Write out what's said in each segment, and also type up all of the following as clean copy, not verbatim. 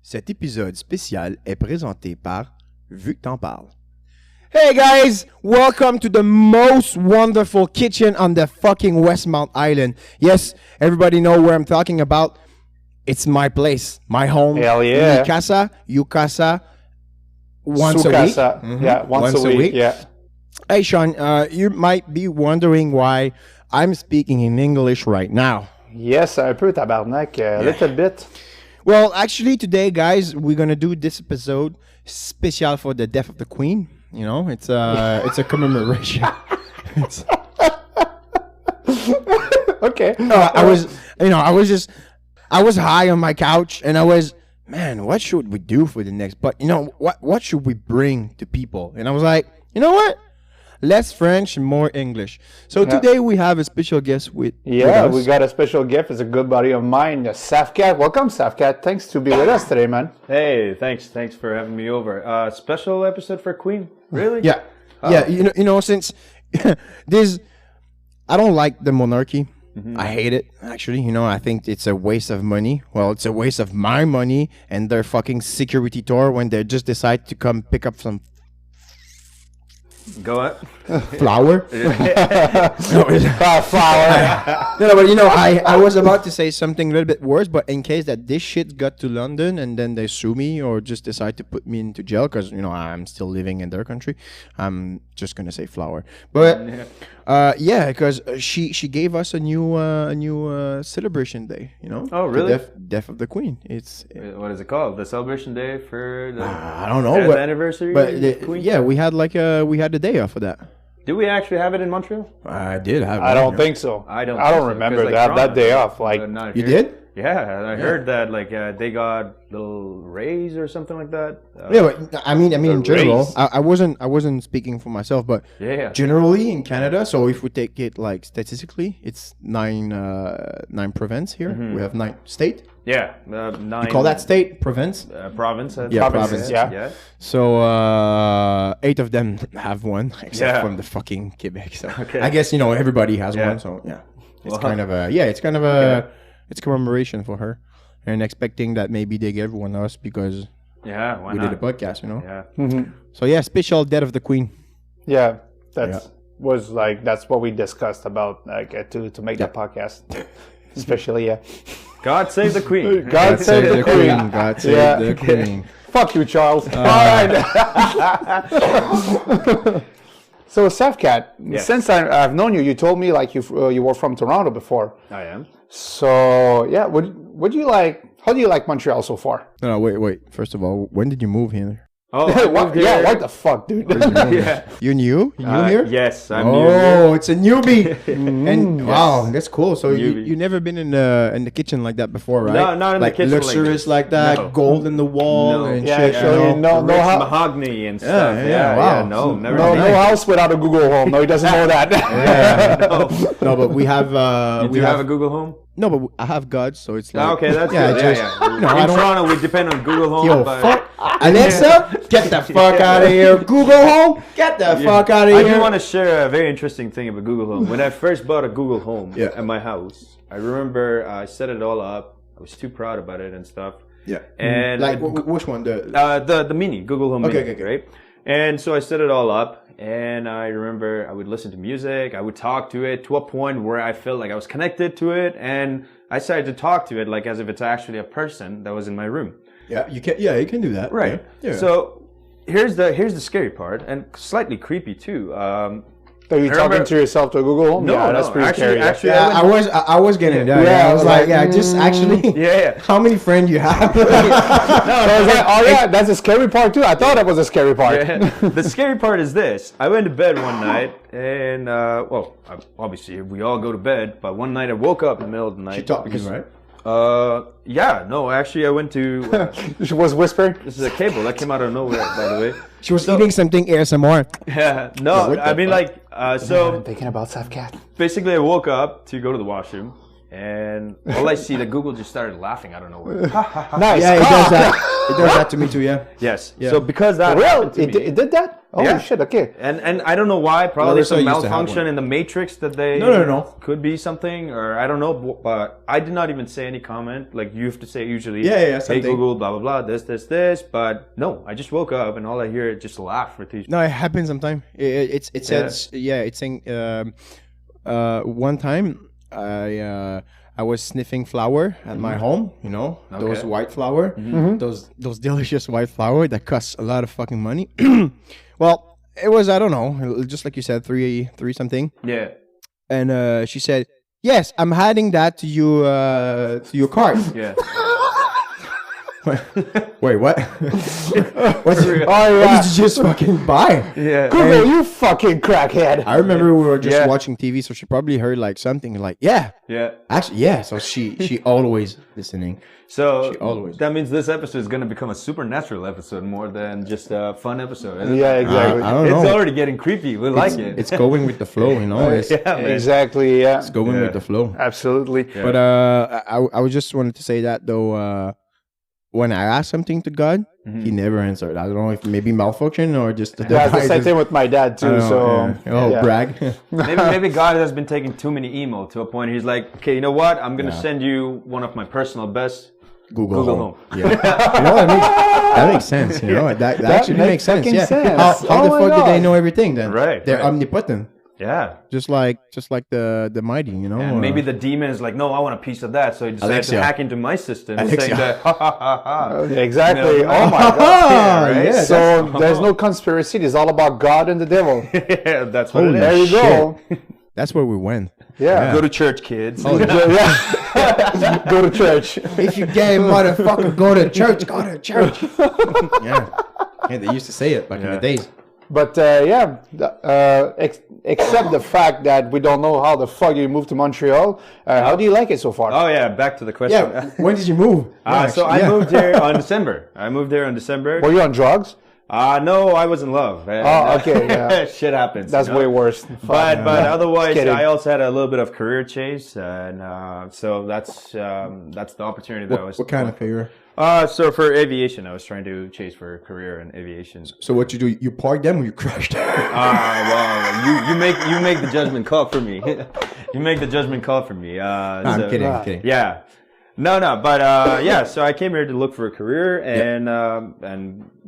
Cet épisode spécial est présenté par Vu que t'en parles. Hey guys, welcome to the most wonderful kitchen on the fucking Westmount Island. Yes, everybody know where I'm talking about. It's my place, my home. Hell yeah. Mi casa, you casa, once Su a week. casa. Mm-hmm. Yeah, once a week. Yeah. Hey Sean, you might be wondering why I'm speaking in English right now. Yes, un peu tabarnak, a little bit. Well, actually today, guys, we're gonna do this episode spécial for the death of the Queen. You know, it's a commemoration. Okay. I was high on my couch and I was, man, what should we do for the next? But you know, what should we bring to people? And I was like, you know what? Less French and more English. So today we have a special guest with us. We got a special guest. It's a good buddy of mine, Safkat. Welcome, Safkat. Thanks to be with us today, man. Hey, thanks for having me over. Special episode for Queen, really? Yeah, yeah. You know, since this, I don't like the monarchy. Mm-hmm. I hate it, actually. You know, I think it's a waste of money. Well, it's a waste of my money and their fucking security tour when they just decide to come pick up some Go on. flour. Flour. No, but you know, I was about to say something a little bit worse, but in case that this shit got to London and then they sue me or just decide to put me into jail because, you know, I'm still living in their country, I'm just going to say flour. But, yeah, because she gave us a new celebration day, you know? Oh, really? The death of the Queen. It's What is it called? The celebration day for the I don't know. 10th anniversary But of the Queen? yeah, we had the day off for that. Do we actually have it in Montreal? I did have I don't think so. I don't remember 'cause, like, that Toronto, day off. Like, not You here. did? Yeah, I heard that they got little raise or something like that. Yeah, but I mean, in general, race. I wasn't speaking for myself, but Yeah. generally in Canada. So if we take it like statistically, it's nine province here. Mm-hmm. We have 9 state. Yeah, 9. You call that state province? Province? Yeah, province, yeah. So 8 of them have one, except Yeah. from the fucking Quebec. So Okay. I guess, you know, everybody has Yeah. one. So yeah, it's Well, kind of a it's commemoration for her, and expecting that maybe they gave one us because Yeah, why we not? did a podcast, you know. Yeah. So yeah, special death of the Queen. yeah, that's what we discussed about, like, to make the podcast. Especially, yeah. God save the Queen. God save the Queen. God save Yeah. the Queen. Fuck you, Charles. All right. So, Safkat, since I've known you, you told me like you were from Toronto before. I am. So yeah, would you like? How do you like Montreal so far? No, wait. First of all, when did you move here? Oh, I What? moved Yeah, here. what the fuck, dude? Yeah. You new? You new here? Yes, I'm new here. Oh, it's a newbie. And wow, that's cool. So Newbie. you never been in the kitchen like that before, right? No, not in the like kitchen like luxurious this. like that, No. gold in the wall No. and Yeah, shit. sure, you know? no, Rich how- mahogany and stuff. yeah, wow. No, never. No, seen no it. house without a Google Home. No, he doesn't know that. No, but we have You have a Google Home? no, but I have gods, so it's like Okay, that's yeah, good. just, Yeah. No, I In don't. Toronto, we depend on Google Home. Yo, but fuck Alexa, get the fuck out of here. Google Home, get the fuck out of I here. do want to share a very interesting thing about Google Home. When I first bought a Google Home Yeah. at my house, I remember I set it all up. I was too proud about it and stuff. Yeah, And like which one? The the mini Google Home Okay, Mini, okay. right? And so I set it all up, and I remember I would listen to music, I would talk to it to a point where I felt like I was connected to it, and I started to talk to it like as if it's actually a person that was in my room. Yeah, you can. Yeah, you can do that. Right. Yeah. So here's the scary part, and slightly creepy too. Are you talking remember- to yourself to a Google Home? No, yeah, that's no, pretty actually- scary. actually- Yeah, I was getting that. Yeah, I was like, just actually. Yeah. How many friends you have? So I was like, oh yeah, that's a scary part too. I thought that was a scary part. The scary part is this. I went to bed one night, and obviously we all go to bed, but one night I woke up in the middle of the night. She taught me, right? Yeah, no, actually I went to, She was whispering. this is a cable that came out of nowhere, by the way. She was eating something ASMR. Yeah, no, what I the mean fuck? like, so I'm thinking about Safkat. basically I woke up to go to the washroom, and all I see that Google just started laughing. I don't know where. Nice. Yeah, it does that. It does that to me too. Yeah. Yes. Yeah. So because that Real? happened to me, It did that? Oh Yeah. shit! Okay. and I don't know why. Probably Larissa some used to have malfunction one. in the matrix that they No. could be something, or I don't know. But I did not even say any comment. Like you have to say usually. Yeah, Hey something. Google, blah blah blah. This. But no, I just woke up and all I hear is just laugh with these. No, it happens sometimes. It says it's saying one time I was sniffing flower at my home. You know, those white flower, those delicious white flower that costs a lot of fucking money. Well, it was, I don't know, just like you said, three something. Yeah. And she said, "Yes, I'm adding that to your cart." Yeah. Wait, what? What did you just fucking buy? Yeah. Google, you fucking crackhead. I remember we were just Yeah. watching TV, so she probably heard like something like, "Yeah, Yeah. actually, yeah." So she always listening. So She always- that means this episode is going to become a supernatural episode more than just a fun episode. isn't it? Yeah, exactly. I don't It's know. already getting creepy. We like it. It's going with the flow, you know. It's yeah, man. Exactly. Yeah. going with the flow. Absolutely. But I was just wanted to say that though. When I asked something to God, He never answered. I don't know if maybe malfunction or just the That's the same device thing with my dad I too. don't know, So yeah. Oh, yeah. brag. maybe God has been taking too many email to a point. He's like, okay, you know what? I'm gonna send you one of my personal best. Google Home. Yeah. You know what I mean? That makes sense. You know that actually makes sense. fucking Yeah. sense. How Oh the my fuck did they God. know everything then? Right, They're right. omnipotent. Yeah. Just like the mighty, you know. And maybe the demon is like, no, I want a piece of that. So he decided Alexia. to hack into my system, Alexia. saying that, ha ha ha ha. Exactly. You know, Oh my God. Ah, right? yeah, So there's no conspiracy. It's all about God and the devil. Yeah, that's what Holy it There is. you go. that's where we went. Yeah. Go to church, kids. Oh, Yeah. Go to church. if you gay motherfucker, go to church. Go to church. Yeah. Yeah, they used to say it back in the days. But except the fact that we don't know how the fuck you moved to Montreal. How do you like it so far? Oh yeah, back to the question. Yeah. When did you move? So I moved here on December. I moved here on December. Were you on drugs? No, I was in love. Oh, okay, yeah. Shit happens. That's you know? way worse. But otherwise, Kidding. I also had a little bit of career change, and so that's the opportunity that I was. What kind of career? So for aviation, I was trying to chase for a career in aviation. So what you do? You park them or you crash them? Well, you make the judgment call for me. You make the judgment call for me. I'm kidding. I'm kidding. Yeah. No, but yeah. So I came here to look for a career, and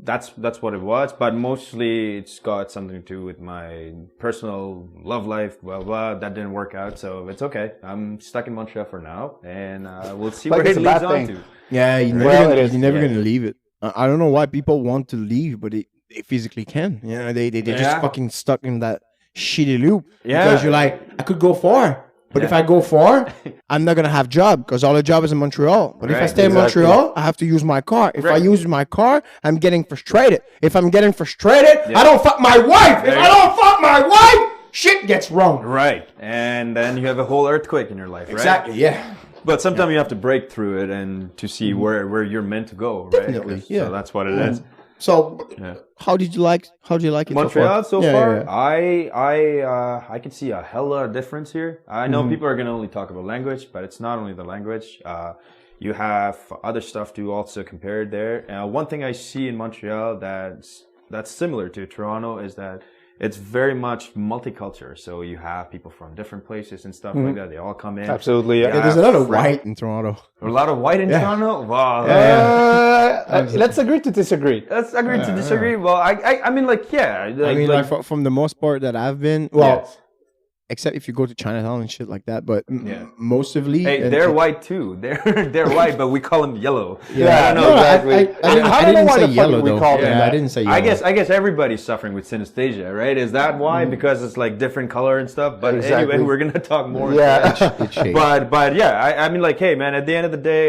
that's what it was. But mostly, it's got something to do with my personal love life. Blah blah. That didn't work out, so it's okay. I'm stuck in Montreal for now, and we'll see Like where it's it a bad leads on thing. to. Yeah, you're never, Well, gonna, it is, you're never yeah. gonna leave it. I don't know why people want to leave, but they physically can. You know, they just Yeah. fucking stuck in that shitty loop. Yeah. Because you're like, I could go far, but if I go far, I'm not gonna have job because all the job is in Montreal. But if I Right, stay in exactly. Montreal, I have to use my car. If I Right. use my car, I'm getting frustrated. If I'm getting frustrated, I don't fuck my wife. If I don't fuck my wife, shit gets wrong. Right, and then you have a whole earthquake in your life, right? Exactly. Yeah. But sometimes you have to break through it and to see where you're meant to go, right? Definitely, yeah. So that's what it is. So, how did you like it Montreal so so far, yeah. I can see a hell of a difference here. I know people are gonna only talk about language, but it's not only the language. You have other stuff to also compare there. One thing I see in Montreal that's similar to Toronto is that it's very much multicultural. So you have people from different places and stuff like that. They all come in. Absolutely. Yeah. Yeah, there's a lot of white in Toronto. A lot of white in Toronto. Wow. Let's agree to disagree. Let's agree to disagree. Well, I mean, like, yeah. I mean, like from the most part that I've been, well, Yes. except if you go to Chinatown and shit like that, but mostly, Hey, they're white too. They're white, but we call them yellow. Yeah, I don't know exactly. I don't know why the fuck we call them Yeah, I that. didn't say yellow. I guess everybody's suffering with synesthesia, right? Is that why? Because it's like different color and stuff. But Exactly. anyway, we're gonna talk more. Yeah. Into that. It's shade. But yeah, I mean, like, hey, man, at the end of the day,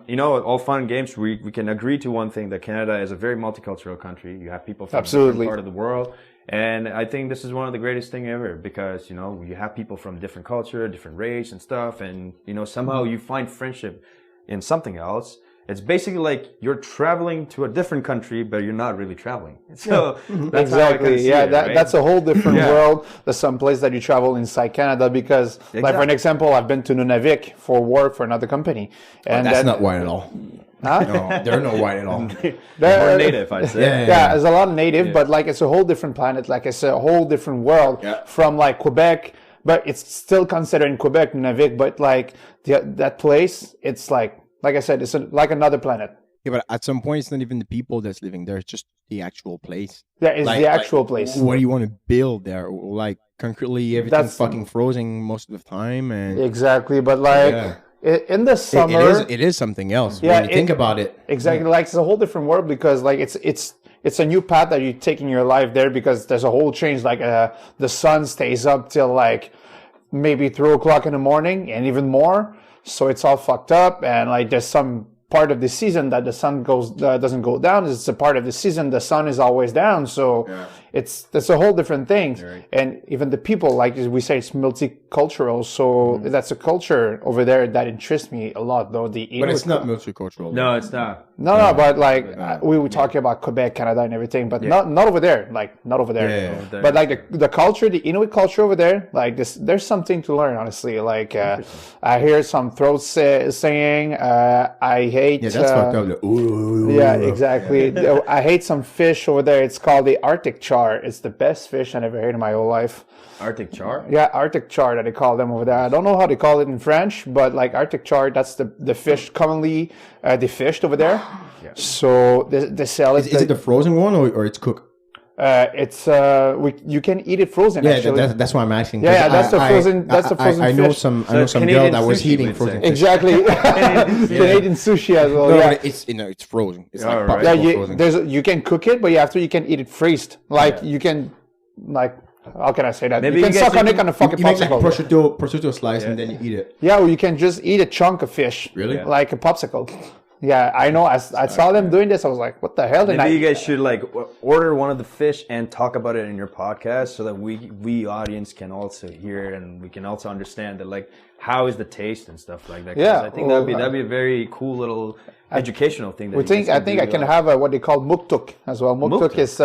you know, all fun and games, we can agree to one thing: that Canada is a very multicultural country. You have people from Absolutely. different part of the world. And I think this is one of the greatest thing ever because, you know, you have people from different culture, different race and stuff. And, you know, somehow you find friendship in something else. It's basically like you're traveling to a different country, but you're not really traveling. So that's how I Exactly. kinda see Yeah, it, right? that's a whole different Yeah. world. There's some place that you travel inside Canada because, like for an example, I've been to Nous, avons for work for another company, and That's then, not white at all. Huh? No, they're not white at all. More native, I'd say. Yeah, there's a lot of native, but like it's a whole different planet. Like it's a whole different world from like Quebec, but it's still considered in Quebec, Nunavik. But like that place, it's like I said, it's like another planet. Yeah, but at some point, it's not even the people that's living there. It's just the actual place. Yeah, it's Like- the actual place. What do you want to build there? Like, concretely, everything's That's- fucking frozen most of the time. And Exactly, but like in the summer, it is something else. Yeah, when you think about it. exactly, like it's a whole different world because like it's a new path that you take in your life there because there's a whole change. Like the sun stays up till like maybe 3 o'clock in the morning and even more. So it's all fucked up, and like there's some part of the season that the sun doesn't go down. It's a part of the season the sun is always down. So that's a whole different thing. And even the people, like we say, it's multicultural. So that's a culture over there that interests me a lot, though. But it's not multicultural. No, it's not. No, but like we were talking about Quebec, Canada, and everything, but not over there. Like not over there. Yeah. Over there. But like the culture, the Inuit culture over there, like there's something to learn. Honestly, like I hear some throat singing. I hate. Yeah, that's fucked up. Yeah, exactly. I hate some fish over there. It's called the Arctic char. It's the best fish I ever ate in my whole life. Arctic char? Yeah, Arctic char that they call them over there. I don't know how they call it in French, but like Arctic char, that's the fish commonly they fished over there. So they sell it. Is it the frozen one or it's cooked? It's you can eat it frozen. Yeah, actually. that's why I'm asking. Yeah, that's the frozen. That's the frozen I know fish. some. I So know it's some girl Canadian that was sushi, eating we'd frozen say. fish. Exactly. Canadian sushi as well. No, Yeah. but it's frozen. It's All like right. popsicle Yeah, frozen. you can cook it, but you can eat it freezed. Like you can, like how can I say that? Maybe you can you guys suck on can- it on a fucking You make like popsicle. prosciutto slice and then you eat it. Yeah, or you can just eat a chunk of fish. Really? Yeah. Like a popsicle. Yeah, I know. I saw them doing this. I was like, what the hell? And Maybe you guys should like order one of the fish and talk about it in your podcast so that we audience can also hear and we can also understand that like how is the taste and stuff like that. 'Cause Yeah, I think that'd be a very cool little educational thing. That I think I can have what they call muktuk as well. Muktuk Muktuk? is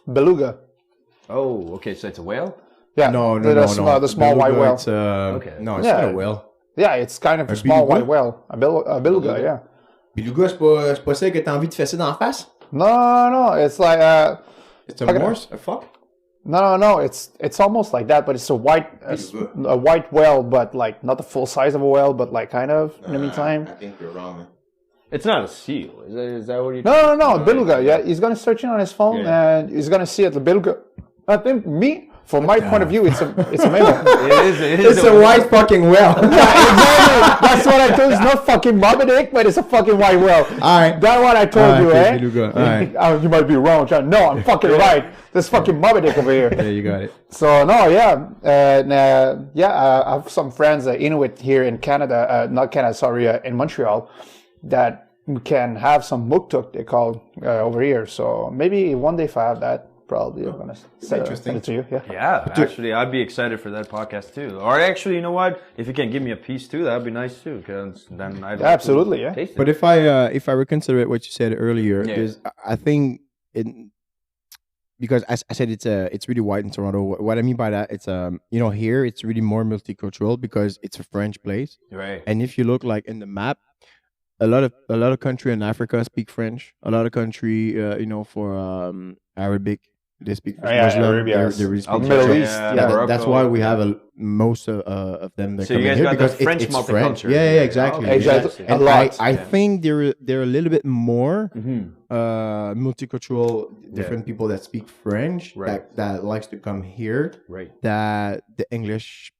beluga. Oh, okay. So it's a whale. Yeah, No, the small white Beluga, whale. It's, Okay. No, it's Yeah. not a whale. Yeah, it's kind of a small beluga? white whale. A beluga, yeah. Beluga, c'est pas celle que t'as envie de fesser d'en face? No, it's like It's a Okay. morse? A fuck? no. It's almost like that, but it's a white whale, but like not the full size of a whale, but like kind of in the meantime. I think you're wrong. It's not a seal. Is that what you? No, beluga. Yeah, he's gonna search it on his phone Yeah. and he's gonna see it. The beluga. I think from my point of view, it's a male. It is It's a white fucking whale. Exactly. That's what I told you. It's not fucking Moby Dick, but it's a fucking white whale. Alright. That's what I told you, okay, eh? beluga. Alright. Oh, you might be wrong, John. No, I'm fucking right. There's fucking Moby Dick over here. Yeah, you got it. So no, I have some friends Inuit here in Canada, not Canada, sorry, in Montreal, that can have some muktuk they call over here. So maybe one day if I have that, probably I'm gonna send it to you. Yeah. Yeah, actually, I'd be excited for that podcast too. Or actually, you know what? If you can give me a piece too, that'd be nice too. Because then I'd absolutely, yeah. taste it. But if I reconsider what you said earlier, because I think because as I said, it's really white in Toronto. What I mean by that, it's here it's really more multicultural because it's a French place. Right. And if you look like in the map, a lot of country in Africa speak French. A lot of country, for Arabic, they speak Muslim. Arabia. They really speak Middle French. East, That's why we have most of them. That So come you in guys here got because the French it's multiculture. French. Yeah, exactly. Okay. Exactly. And A lot. I think they're a little bit more Mm-hmm. multicultural, different people that speak French that likes to come here. Right. That the English,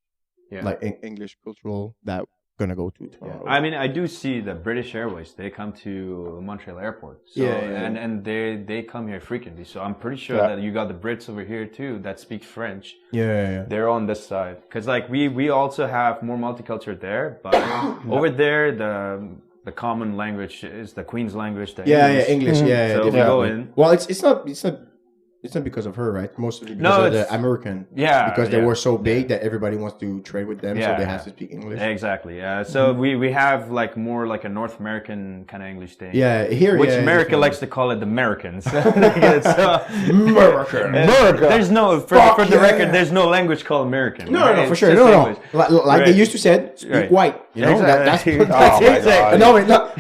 Yeah. English cultural that gonna go to Toronto. I mean, I do see the British Airways. They come to Montreal Airport. So, and they come here frequently. So I'm pretty sure that you got the Brits over here too that speak French. Yeah. They're on this side because like we also have more multicultural there, but over there the common language is the Queen's language. The English. English. So if you go in, Well, it's not It's not because of her, right? Mostly because No, of the it's- American. Yeah, Because they yeah. were so big that everybody wants to trade with them, so they have to speak English. Exactly. Yeah. So we have like more like a North American kind of English thing. Yeah, here, Which yeah, America definitely. likes to call it the Americans. American. America. There's no, for the yeah. record, there's no language called American. No, right? no, for It's sure. just No, English. Like they Right. used to say, speak Right. white. You know, Exactly. that's Oh my it. God. No, wait, no.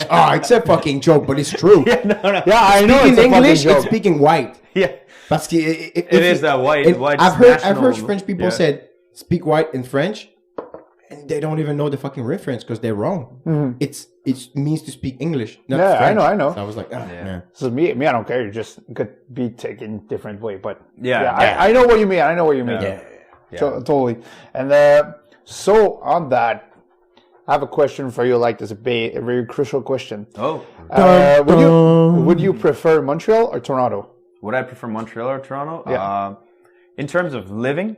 Oh, it's a fucking joke, but it's true. No. Yeah, I know Speaking it's a English, fucking it's joke. speaking white. Yeah. Parce que it is that white I've heard national- French people yeah. said speak white in French, and they don't even know the fucking reference because they're wrong. It means to speak English, not Yeah, French. I know. So I was like, man. So me, I don't care. You just could be taken different way, but Yeah. I know what you mean. I know what you mean. Yeah. Totally. And so on that, I have a question for you. Like, this is a very crucial question. Oh. Would you prefer Montreal or Toronto? Would I prefer Montreal or Toronto? Yeah. In terms of living,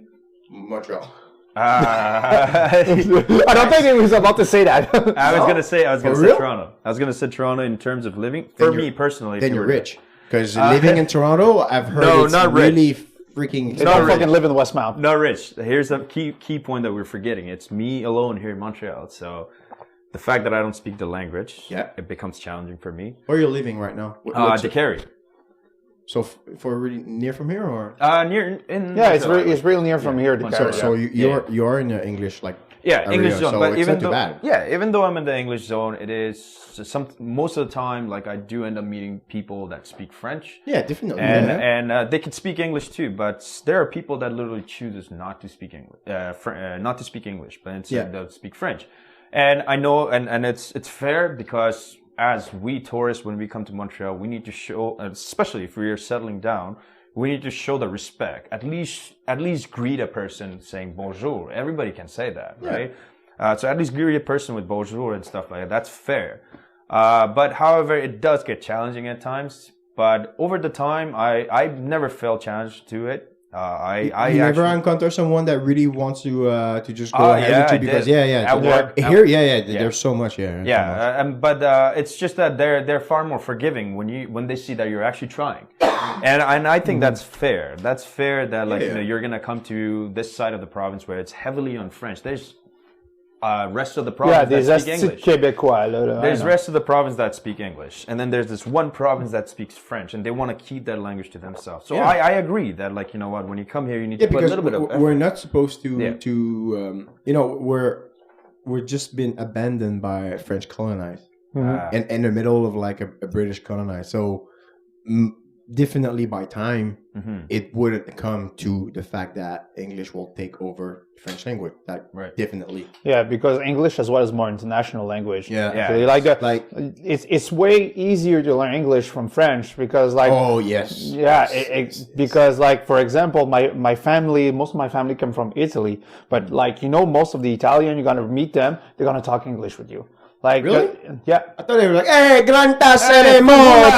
Montreal. I don't think he was about to say that. I was gonna say real? Toronto. I was gonna say Toronto in terms of living. For me personally, Then if you you're were- rich. Because living in Toronto, I've heard No, it's not rich. really freaking They don't rich. fucking live in Westmount. Not rich. Here's the key point that we're forgetting. It's me alone here in Montreal. So the fact that I don't speak the language, it becomes challenging for me. Where are you living right now? What's To carry. So for really near from here, or Near in Yeah, it's Montreal. real near from here to So- Canada. so you're in the English area, English zone, so but it's even not too though bad. even though I'm in the English zone, it is most of the time like I do end up meeting people that speak French. Yeah, definitely. And they can speak English too, but there are people that literally chooses not to speak English, not to speak English, but instead they'll speak French. And I know, and it's fair because as we tourists, when we come to Montreal, we need to show, especially if we are settling down, we need to show the respect. At least greet a person saying bonjour. Everybody can say that, right? So at least greet a person with bonjour and stuff like that. That's fair. But however, it does get challenging at times. But over the time, I've never felt challenged to it. I you never encounter someone that really wants to just go ahead yeah, with I you because did. At work. here there's so much but it's just that they're far more forgiving when they see that you're actually trying, and I think that's fair. That's fair that you know, you're gonna come to this side of the province where it's heavily on French. There's rest of the province that speak English. Québécois. Là, There's rest of the province that speak English, and then there's this one province that speaks French, and they want to keep that language to themselves. So I agree that like, you know what, when you come here, you need to put a little bit of effort. We're not supposed to you know, we're just been abandoned by French colonized and in the middle of like a British colonized. So definitely by time it wouldn't come to the fact that English will take over French language. Definitely. Yeah, because English as well is more international language. Yeah. Actually. It's way easier to learn English from French because because like for example, my family, most of my family come from Italy, but like, you know, most of the Italian, you're gonna meet them, they're gonna talk English with you. Like, really? Yeah. I thought they were like, "Hey, granta seremoto,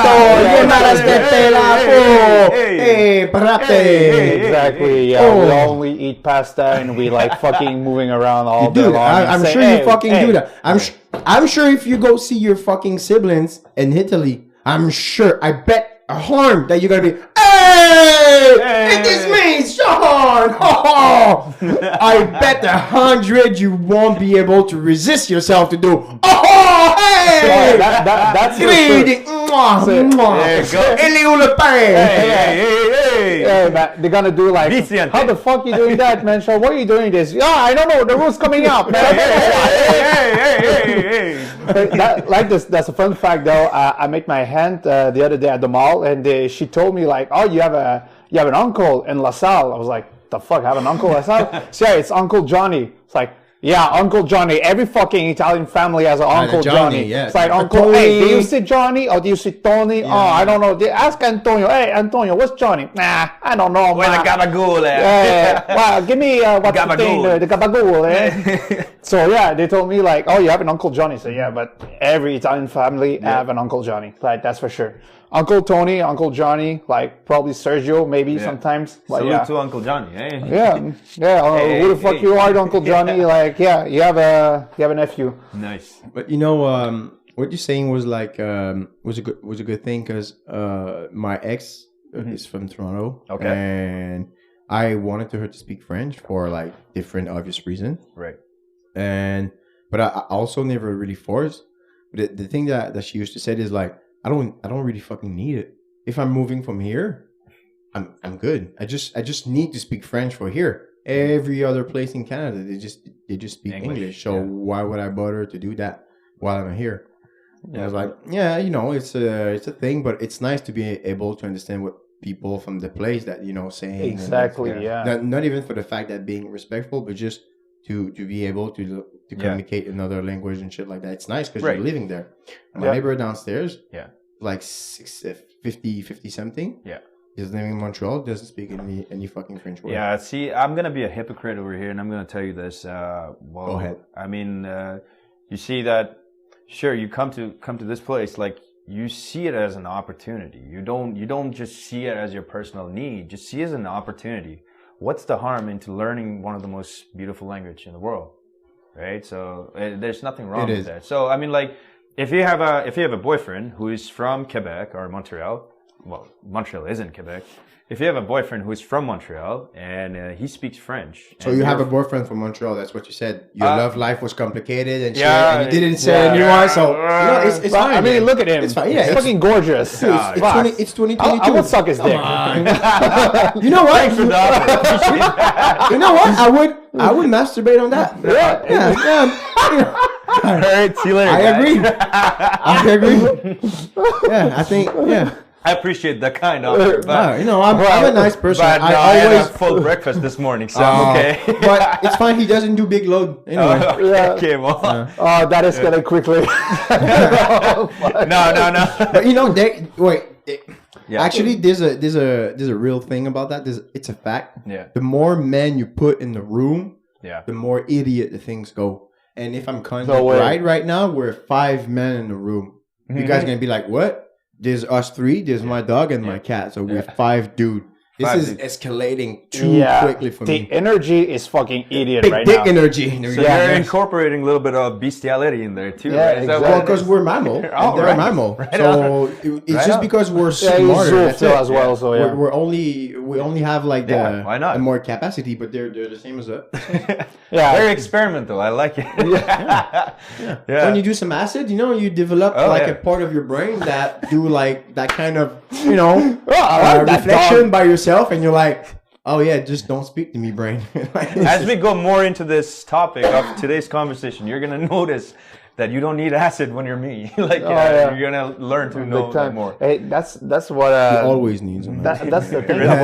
hey, brate." Exactly. Yeah. We only eat pasta and we like fucking moving around all day long. I'm sure you fucking do that. I'm sure if you go see your fucking siblings in Italy, I bet a harm that you're gonna be, hey, it is me, Sean. Oh, I bet 100 you won't be able to resist yourself to do. Oh, hey, that's greedy. There you go. Hey, man, they're gonna do like, Vicente. how the fuck you doing that, man? Sean, why are you doing this? Yeah, I don't know. The rule's coming up, man. That's a fun fact though. I met my aunt the other day at the mall, and she told me like, "Oh, you have an uncle in LaSalle." I was like, "The fuck? I have an uncle in LaSalle?" So yeah, it's Uncle Johnny. It's like, yeah, Uncle Johnny. Every fucking Italian family has an Uncle Johnny. Yeah. It's like, Uncle, Tony. hey, do you see Johnny or do you see Tony? Yeah. Oh, I don't know. Ask Antonio. Hey, Antonio, what's Johnny? Nah, I don't know. Where's the gabagool? Well, give me what's the thing, Gabagool. the gabagool. Eh? So yeah, they told me like, oh, you have an Uncle Johnny. So yeah, but every Italian family have an Uncle Johnny. Like, that's for sure. Uncle Tony, Uncle Johnny, like probably Sergio, maybe sometimes. But Salute to Uncle Johnny, eh? Yeah. Who the fuck you are, Uncle Johnny? Like, yeah, you have a nephew. Nice. But you know, what you're saying was like was a good thing because my ex is from Toronto. Okay. And I wanted her to speak French for like different obvious reasons. Right. But I also never really forced. But the thing that she used to say is like, I don't really fucking need it. If I'm moving from here, I'm good. I just need to speak French for here. Every other place in Canada, they just speak English. So why would I bother to do that while I'm here? Yeah. I was like, yeah, it's a thing, but it's nice to be able to understand what people from the place that saying. Exactly. Not even for the fact that being respectful, but just to be able to communicate in another language and shit like that. It's nice because you're living there. My neighbor downstairs, like 50 something. Yeah. He's living in Montreal, doesn't speak any fucking French word. Yeah, see, I'm going to be a hypocrite over here, and I'm going to tell you this. Go ahead. I mean, you see that, sure, you come to this place, like, you see it as an opportunity. You don't just see it as your personal need. Just see it as an opportunity. What's the harm into learning one of the most beautiful language in the world, right? So there's nothing wrong with that. So, I mean, like, if you have a boyfriend who is from Quebec or Montreal, well, Montreal isn't Quebec. If you have a boyfriend who's from Montreal and he speaks French. So you have a boyfriend from Montreal, that's what you said. Your love life was complicated and shit, and you didn't say anyone, so it's fine. I mean, look at him. It's fine. Yeah, it's fucking gorgeous. Dude, it's 2022. I would suck his dick. You know what? Thanks for that. You know what? I would masturbate on that. Yeah. All right, see you later. I agree. Yeah, I think. Yeah. I appreciate that kind offer, but I'm a nice person. But I always had a full breakfast this morning, so I'm okay. But it's fine. He doesn't do big load anyway. Okay, well. Oh, that escalated quickly. No. But actually, there's a real thing about that. It's a fact. Yeah. The more men you put in the room, the more idiot the things go. And if I'm counting right now, we're 5 men in the room. You guys are gonna be like, what? There's us 3, there's my dog and my cat. So we're 5 dude. This is escalating too quickly for me. The energy is fucking idiot big right now. Big energy. So you're incorporating a little bit of bestiality in there too, right? Exactly. Well, because we're mammal. And they're a mammal. So it's just because we're smarter. That's it. As well, so we only have like why not? more capacity, but they're the same as us. Very experimental. I like it. When you do some acid, you develop a part of your brain that do like that kind of reflection by yourself, and you're like, oh yeah, just don't speak to me, brain. As we go more into this topic of today's conversation, you're gonna notice that you don't need acid when you're me. You're gonna learn to know more. Hey, that's what you always need some. That's the thing. I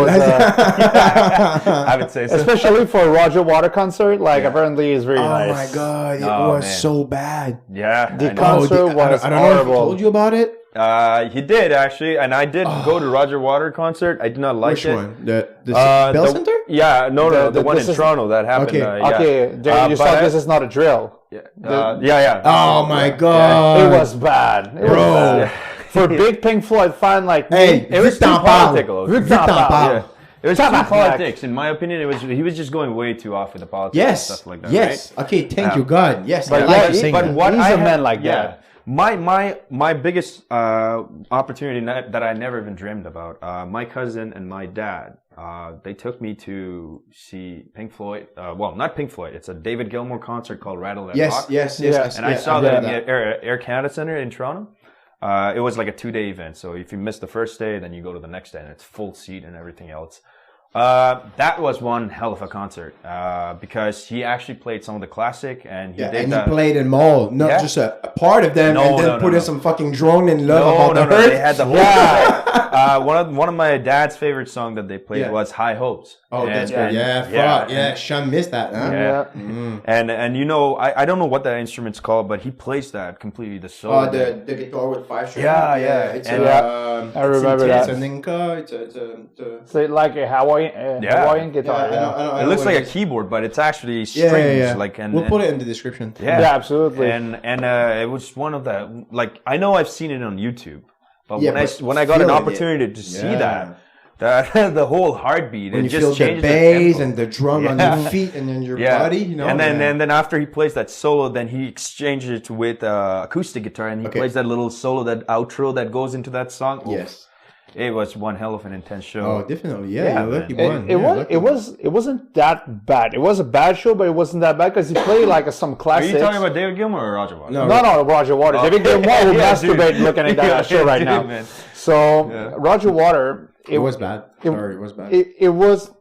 would say so. Especially for a Roger Water concert, apparently it's very nice. Oh my god, it was so bad. Yeah, the concert was I don't horrible. know if I told you about it. He did actually, and I did go to Roger Water concert. I did not like it. Which one? The Bell Center? Yeah, the one in Toronto that happened. Okay, you saw This Is Not a Drill. Yeah. Oh my god, it was bad, bro. For big Pink Floyd fan like me, it was too political. It was too politics, in my opinion. He was just going way too off with the politics and stuff like that. Yes. Right? Okay. Thank you, God. Yes. But he's a man like that. My biggest opportunity that I never even dreamed about. My cousin and my dad, they took me to see Pink Floyd. Well, not Pink Floyd. It's a David Gilmour concert called Rattle That Rock. Yes. And I saw that in the Air Canada Centre in Toronto. It was like a 2-day event. So if you miss the first day, then you go to the next day, and it's full seat and everything else. That was one hell of a concert because he actually played some of the classic, and he played them all, not just a part of them, and then put in some fucking drone and love about the hurt. They had the whole one of my dad's favorite song that they played was High Hopes. Oh, that's good. Yeah, Sean missed that. Huh? Yeah. Mm-hmm. And I don't know what that instrument's called, but he plays that completely, the solo. Oh, the guitar with 5 strings. Yeah. I remember that. It's like a Hawaiian guitar. It looks like a keyboard, but it's actually strings. Yeah. We'll put it in the description. Yeah, absolutely. And it was one of the, I know I've seen it on YouTube, but when I got an opportunity to see that, the whole heartbeat, when it you just feel changes the bass and the drum on your feet and then your body, And then after he plays that solo, then he exchanges it with acoustic guitar, and he plays that little solo, that outro that goes into that song. Yes. it was one hell of an intense show. Oh, definitely. Yeah, Yeah, you're lucky man. one. It Yeah, was. lucky It one. was. It wasn't that bad. It was a bad show, but it wasn't that bad because he played like some Are classics. you talking about David Gilmour or Roger Waters? No, Roger Waters. David Gilmour would Yeah, masturbate dude. looking at that Yeah, show right dude, now. man. So Roger Waters. It was bad. Sorry, it was bad. It was.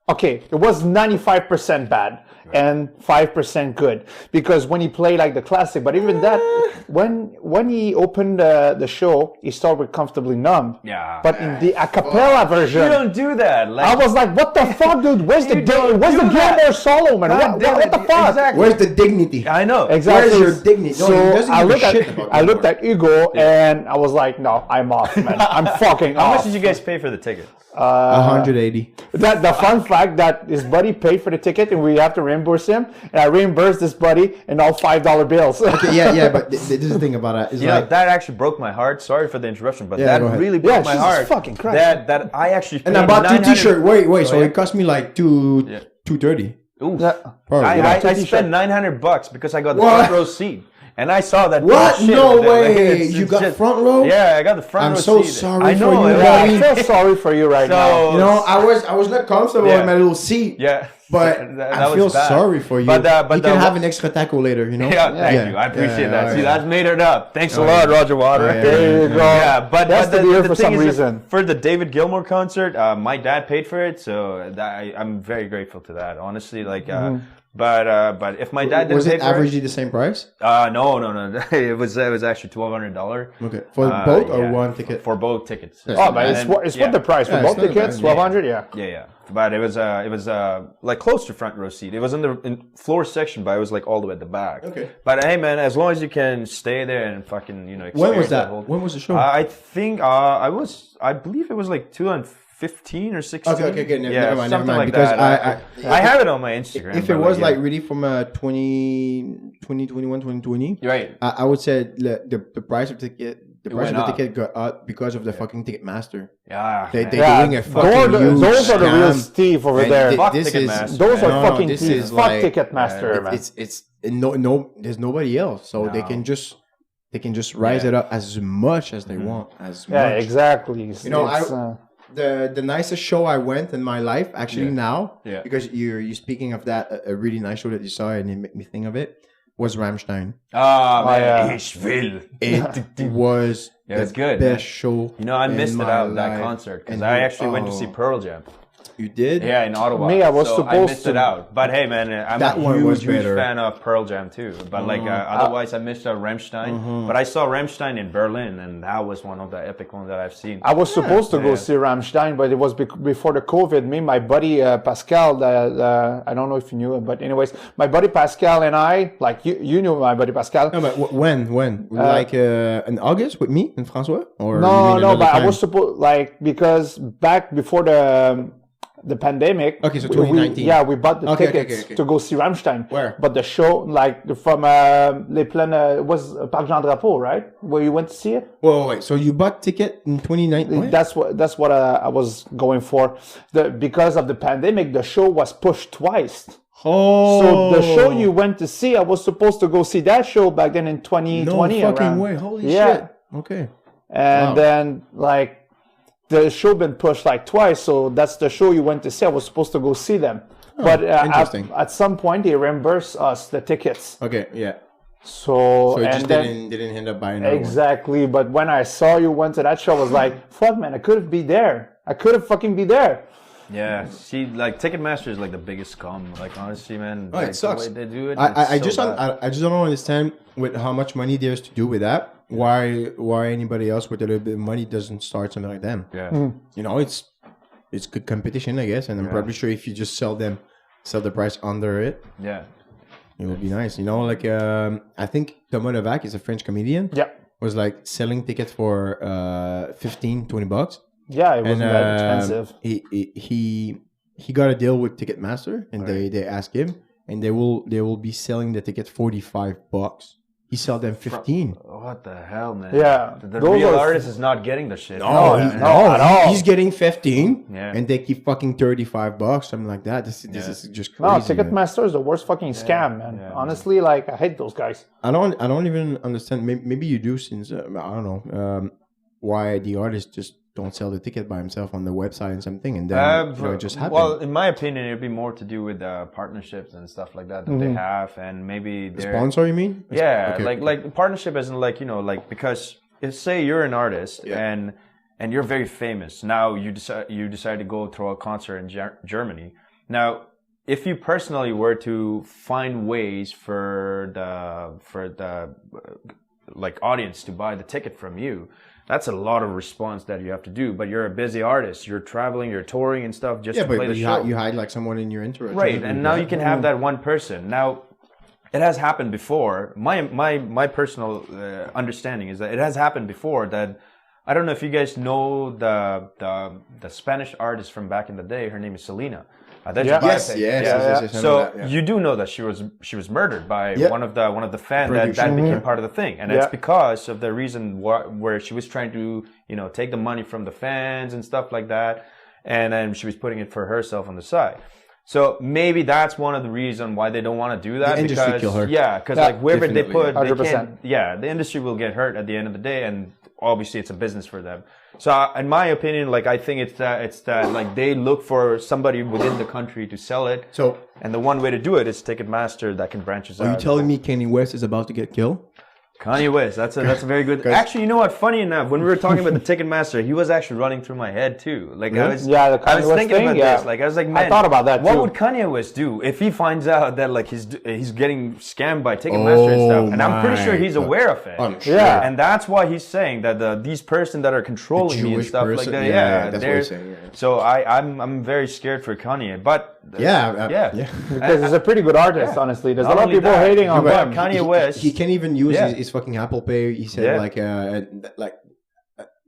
Okay, it was 95% bad and 5% good because when he played like the classic, but even that, when he opened the show, he started with Comfortably Numb. Yeah. But in the a cappella version, You don't do that. Like, I was like, "What the fuck, dude? Where's the You don't where's the do that. Gilmore solo, man? God damn What the it, fuck?" exactly. Where's the dignity? I know. Exactly. Where's your dignity? No, So he doesn't I give a looked shit at about I looked Gilmore. at Hugo and I was like, "No, I'm off, man. I'm fucking How off." much did you guys pay for the ticket? 180. That the fun fact that his buddy paid for the ticket and we have to reimburse him, and I reimbursed this buddy and all $5 bills. Okay, yeah, but this is the thing about it. Is You know, like, that actually broke my heart. Sorry for the interruption, but Yeah, that go ahead. really broke Yeah, my Jesus heart. fucking Christ. That I actually paid and I bought 2 900 t-shirts. Wait, so yeah. it cost me like $230. Oof. Yeah. Probably. I t-shirt. spent $900 because I got the What? front row seat, and I saw that. What? shit No over there. Like, way. it's You got just- front row? Yeah, I got the front I'm row so seat. sorry I for know. you, it Yeah, buddy. I feel sorry for you right now. So- You know, I was not comfortable Yeah. in my little seat. Yeah, But that I was feel bad. sorry for you. But you can have an extra taco later, you know? Yeah, thank you. I appreciate that. See, that's made it up. Thanks a lot, Roger Water. yeah. There you go. Yeah, but That's to be here for thing some is that reason. for the David Gilmour concert, my dad paid for it, so I'm very grateful to that. Honestly, like, but if my dad didn't Was pay it for averagely the same price? no, it was actually $1,200. Okay. For both or yeah, one ticket? for both tickets. Oh, but it's And- worth yeah. the price for Yeah, both it's not tickets. bad. 1,200, yeah. Yeah. But it was like close to front row seat. It was in the floor section, but it was like all the way at the back. Okay. But hey, man, as long as you can stay there and fucking When was experience that? whole- When was the show? I think I believe it was like 2015 or 16. Okay. Yeah, Never mind. something like Because that. I have it on my Instagram. if it but, was yeah. like really from 2021, 2020, You're right. I would say the price of ticket. The price of went the up. ticket got up because of the fucking Ticketmaster. Yeah, They man. doing a fucking those are the real scam. thief over And there. thi- Fuck this is Ticketmaster. Those are no, no, fucking this thieves. is Fuck like- Ticketmaster, man. It's no. There's nobody else, so they No. can just rise Yeah. it up as much as they want. As Yeah, much. exactly. You know, It's, The nicest show I went in my life, actually now, Yeah. because you're speaking of that, a really nice show that you saw and it made me think of it, was Rammstein. Man, yeah. ich will. It was Yeah, it's the good, best man. show. You know, I in missed it my out that life. concert because And I you- actually went to see Pearl Jam. You did? Yeah, in Ottawa. Me, I was so I supposed missed to- it out. But hey, man, I'm That a one was huge better. fan of Pearl Jam too. But like, otherwise, I missed out Rammstein. But I saw Rammstein in Berlin, and that was one of the epic ones that I've seen. I was supposed to go Yeah. see Rammstein, but it was before the COVID. Me, my buddy Pascal, I don't know if you knew him, but anyways, my buddy Pascal and I, like you knew my buddy Pascal. No, but when? Like in August with me and François? Or you No, mean another but I time? was supposed because back before the pandemic. Okay, so 2019. We bought the Okay, tickets okay. to go see Rammstein. Where? But the show, like from Les Plaines, was Parc Jean Drapeau, right? Where you went to see it. Wait. So you bought ticket in 2019? That's what I was going for. Because of the pandemic, the show was pushed twice. Oh. So the show you went to see, I was supposed to go see that show back then in 2020. No fucking around. way. Holy Yeah. shit. Okay. And Wow. then like the show been pushed like twice, so that's the show you went to see. I was supposed to go see them, but interesting. at some point they reimbursed us the tickets. Okay, yeah. So So it and just then didn't end up buying another one. exactly. But when I saw you went to that show, I was like, "Fuck, man! I could have be there. I could have fucking be there." Yeah, see, like Ticketmaster is like the biggest scum. Like honestly, man, Oh, like, it sucks. The way they do it. I it's just so bad. I just don't understand with how much money there's to do with that. Why anybody else with a little bit of money doesn't start something like them? Yeah. You know, it's good competition, I guess, and I'm probably sure if you just sell the price under it, Yeah. it will be nice. You know, like I think Thomas Levac is a French comedian. Yeah, Was like selling tickets for $15-20. yeah, it wasn't And that expensive. he got a deal with Ticketmaster, and they asked him, and they will be selling the ticket $45. He sold them 15. What the hell, man? Yeah, The those real are- artist is not getting the shit. No, at all. he's getting 15, Yeah. and they keep fucking $35, something like that. This is just crazy. No, man. Ticketmaster is the worst fucking scam, man. yeah. Honestly, like I hate those guys. I don't even understand. Maybe you do, since I don't know. why the artist just don't sell the ticket by himself on the website and something, and then it just happens. Well, in my opinion, it'd be more to do with partnerships and stuff like that they have, and maybe the sponsor. You mean? Yeah, like partnership isn't like because if say you're an artist and you're very famous, now you decide to go throw a concert in Germany. Now, if you personally were to find ways for the like audience to buy the ticket from you, that's a lot of response that you have to do. But you're a busy artist. You're traveling, you're touring and stuff just to play the show. You hide like someone in your entourage. Right, and now you can have that one person. Now, it has happened before. My personal understanding is that it has happened before that, I don't know if you guys know the Spanish artist from back in the day. Her name is Selena. Yes. So you do know that she was murdered by one of the fans that became part of the thing, and it's because of the reason where she was trying to take the money from the fans and stuff like that, and then she was putting it for herself on the side. So maybe that's one of the reasons why they don't want to do that. The industry kill her. Yeah, because like wherever they put, 100%. they can't. Yeah, the industry will get hurt at the end of the day, and obviously it's a business for them. So in my opinion, like I think it's that like they look for somebody within the country to sell it. So and the one way to do it is Ticketmaster that can branch out. Are you telling me Kanye West is about to get killed? Kanye West, that's a very good. Actually, you know what? Funny enough, when we were talking about the Ticketmaster, he was actually running through my head too. Like I was thinking about this. Like I was like, man, I thought about that. What would Kanye West do if he finds out that like he's getting scammed by Ticketmaster and stuff? And I'm pretty sure he's aware of it. I'm sure. Yeah, and that's why he's saying that these person that are controlling me and stuff like that. Yeah, that's what he's saying. Yeah. So I'm very scared for Kanye, but because he's a pretty good artist. Honestly, there's a lot of people hating on him. Kanye West, he can't even use his fucking Apple Pay. He said like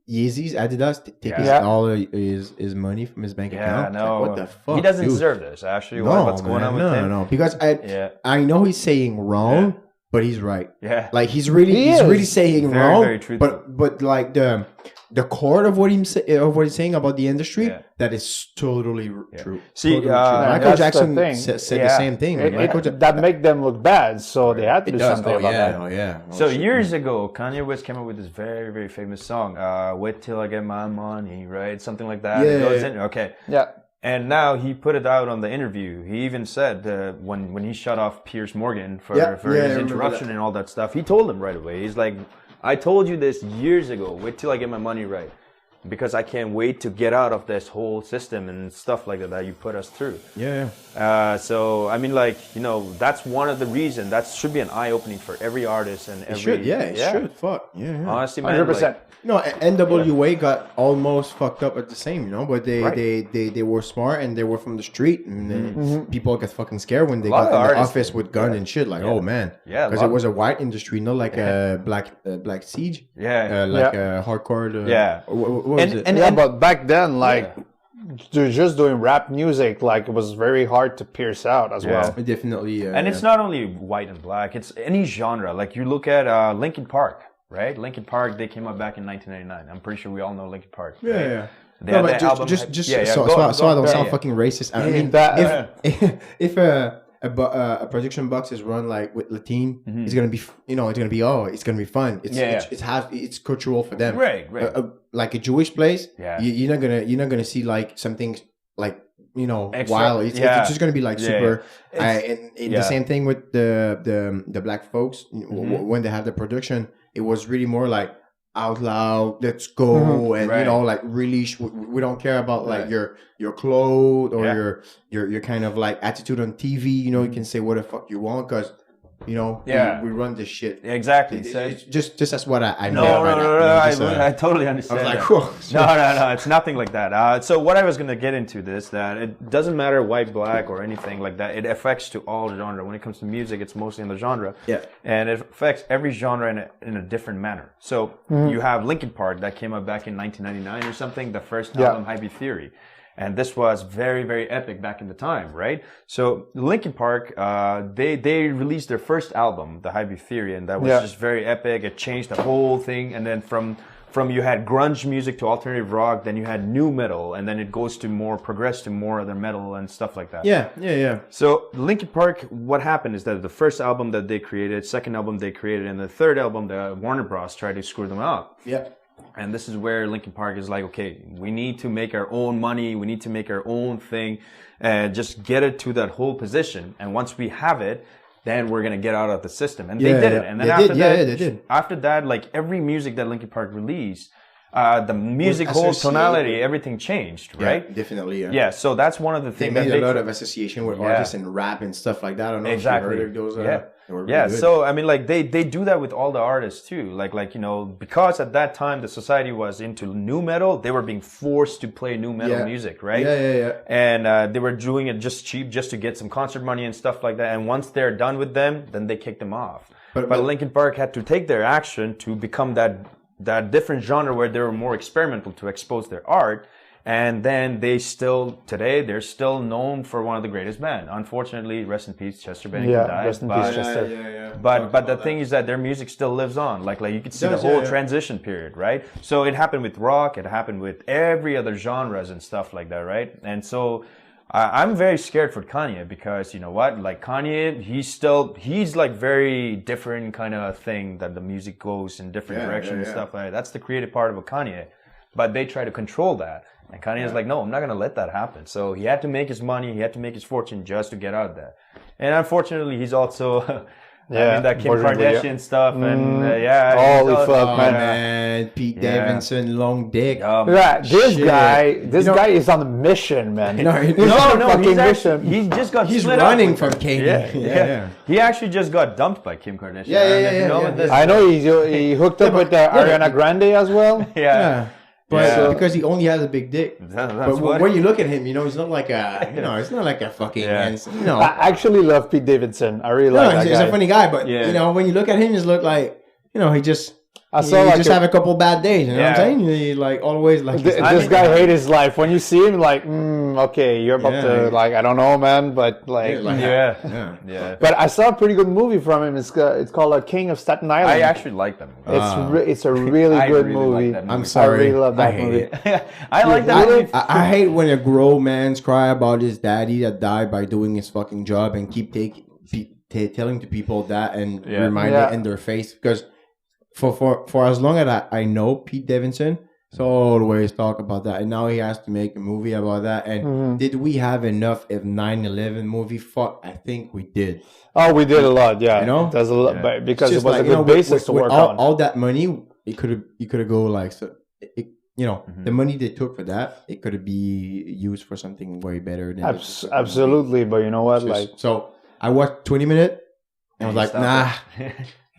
Yeezys, Adidas take all his money from his bank account. Yeah, no, like, what the fuck? He doesn't deserve this. Actually, what's going on with him? No, because I know he's saying wrong, but he's right. Yeah, like he's really saying very, wrong. Very truthful. But like the core of what he's saying about the industry, that is totally true. See, totally true. Michael Jackson said the same thing. That make them look bad, so they had to do something about that. So years ago, Kanye West came up with this very, very famous song, "Wait Till I Get My Money," right? Something like that. Yeah. And now he put it out on the interview. He even said when he shut off Piers Morgan for his interruption and all that stuff, he told him right away. He's like, I told you this years ago. Wait till I get my money right, because I can't wait to get out of this whole system and stuff like that you put us through. So I mean, like that's one of the reasons. That should be an eye opening for every artist and every. It should. Fuck. Honestly, man. 100%. NWA got almost fucked up at the same, but they were smart and they were from the street, and then people get fucking scared when they got in the office with gun and shit. Like, oh man, because it was a white industry, not like a black siege, a hardcore. What was it? But back then, like. They're just doing rap music, like it was very hard to pierce out as well. Definitely, and it's not only white and black; it's any genre. Like you look at Linkin Park, right? Linkin Park, they came up back in 1999. I'm pretty sure we all know Linkin Park. Right? Yeah. They had that album. So I don't sound fucking racist. I mean, if a production box is run like with Latin, it's gonna be it's gonna be fun. It's cultural for them. Right. Like a Jewish place, you're not gonna see like something like extra, wild. It's just gonna be like super. And the same thing with the black folks when they have the production, it was really more like out loud, let's go, and like really we don't care about like your clothes or your kind of like attitude on TV. You can say what the fuck you want because we run this shit. Exactly. It's just that's what I know. No, I totally understand. I was like, whoa. No, it's nothing like that. So what I was gonna get into this, that it doesn't matter white, black, or anything like that. It affects to all genre. When it comes to music, it's mostly in the genre. Yeah. And it affects every genre in a different manner. So you have Linkin Park that came up back in 1999 or something. The first album, Hype Theory. And this was very, very epic back in the time, right? So Linkin Park, they released their first album, The Hype Theory, and that was just very epic. It changed the whole thing. And then from you had grunge music to alternative rock, then you had new metal, and then it goes to more progress to more other metal and stuff like that. Yeah. So Linkin Park, what happened is that the first album that they created, second album they created, and the third album, the Warner Bros. Tried to screw them up. Yeah. And this is where Linkin Park is like, okay, we need to make our own money. We need to make our own thing and just get it to that whole position. And once we have it, then we're going to get out of the system. And they did it. And then they did. After that, like every music that Linkin Park released, the music whole tonality, everything changed, right? Yeah, definitely. Yeah. So that's one of the things that made a lot of association with artists and rap and stuff like that. I don't know exactly. if you heard of those. Yeah. So I mean, like they do that with all the artists too. Like you know, because at that time the society was into nu metal, they were being forced to play nu metal music, right? Yeah. And they were doing it just cheap, just to get some concert money and stuff like that. And once they're done with them, then they kick them off. But Linkin Park had to take their action to become that different genre where they were more experimental to expose their art. And then they're still known for one of the greatest bands. Unfortunately, rest in peace, Chester Bennington died. Rest in peace, Chester. But the thing is that their music still lives on. Like you can see the whole transition period, right? So it happened with rock, it happened with every other genres and stuff like that, right? And so I'm very scared for Kanye because you know what? Like Kanye, he's like very different kind of thing that the music goes in different directions and stuff like that. That's the creative part of a Kanye. But they try to control that. And Kanye is like, no, I'm not going to let that happen. So he had to make his money. He had to make his fortune just to get out of that. And unfortunately, he's also, I mean, that Kim Kardashian stuff. And holy fuck, man. Pete Davidson, long dick. This guy is on a mission, man. He just got He's running from Kanye. Yeah. He actually just got dumped by Kim Kardashian. I know he hooked up with Ariana Grande as well. Yeah. But because he only has a big dick. But when you look at him, you know, he's not like a, it's not like a fucking, I actually love Pete Davidson. I really like that guy. He's a funny guy, but, you know, when you look at him, he's look like, you know, he just have a couple bad days, you know what I'm saying? He like always like this guy hates his life. When you see him, like, okay, you're about to like, I don't know, man, but like, But I saw a pretty good movie from him. It's called King of Staten Island. I actually like that movie. It's a really good movie. Like I'm sorry, I really love that movie. I like that movie. I hate when a grown man's cry about his daddy that died by doing his fucking job and keep telling to people that and reminding in their face because. For as long as I know Pete Davidson, so always talk about that. And now he has to make a movie about that. And did we have enough of 9/11 movie? Fuck, I think we did. Oh, we did a lot, yeah. You know? There's a lot, because it was like, a good basis to work on. All that money, you could have go like, so the money they took for that, it could be used for something way better. Than absolutely, but you know what? So I watched 20 minutes and I was like, nah.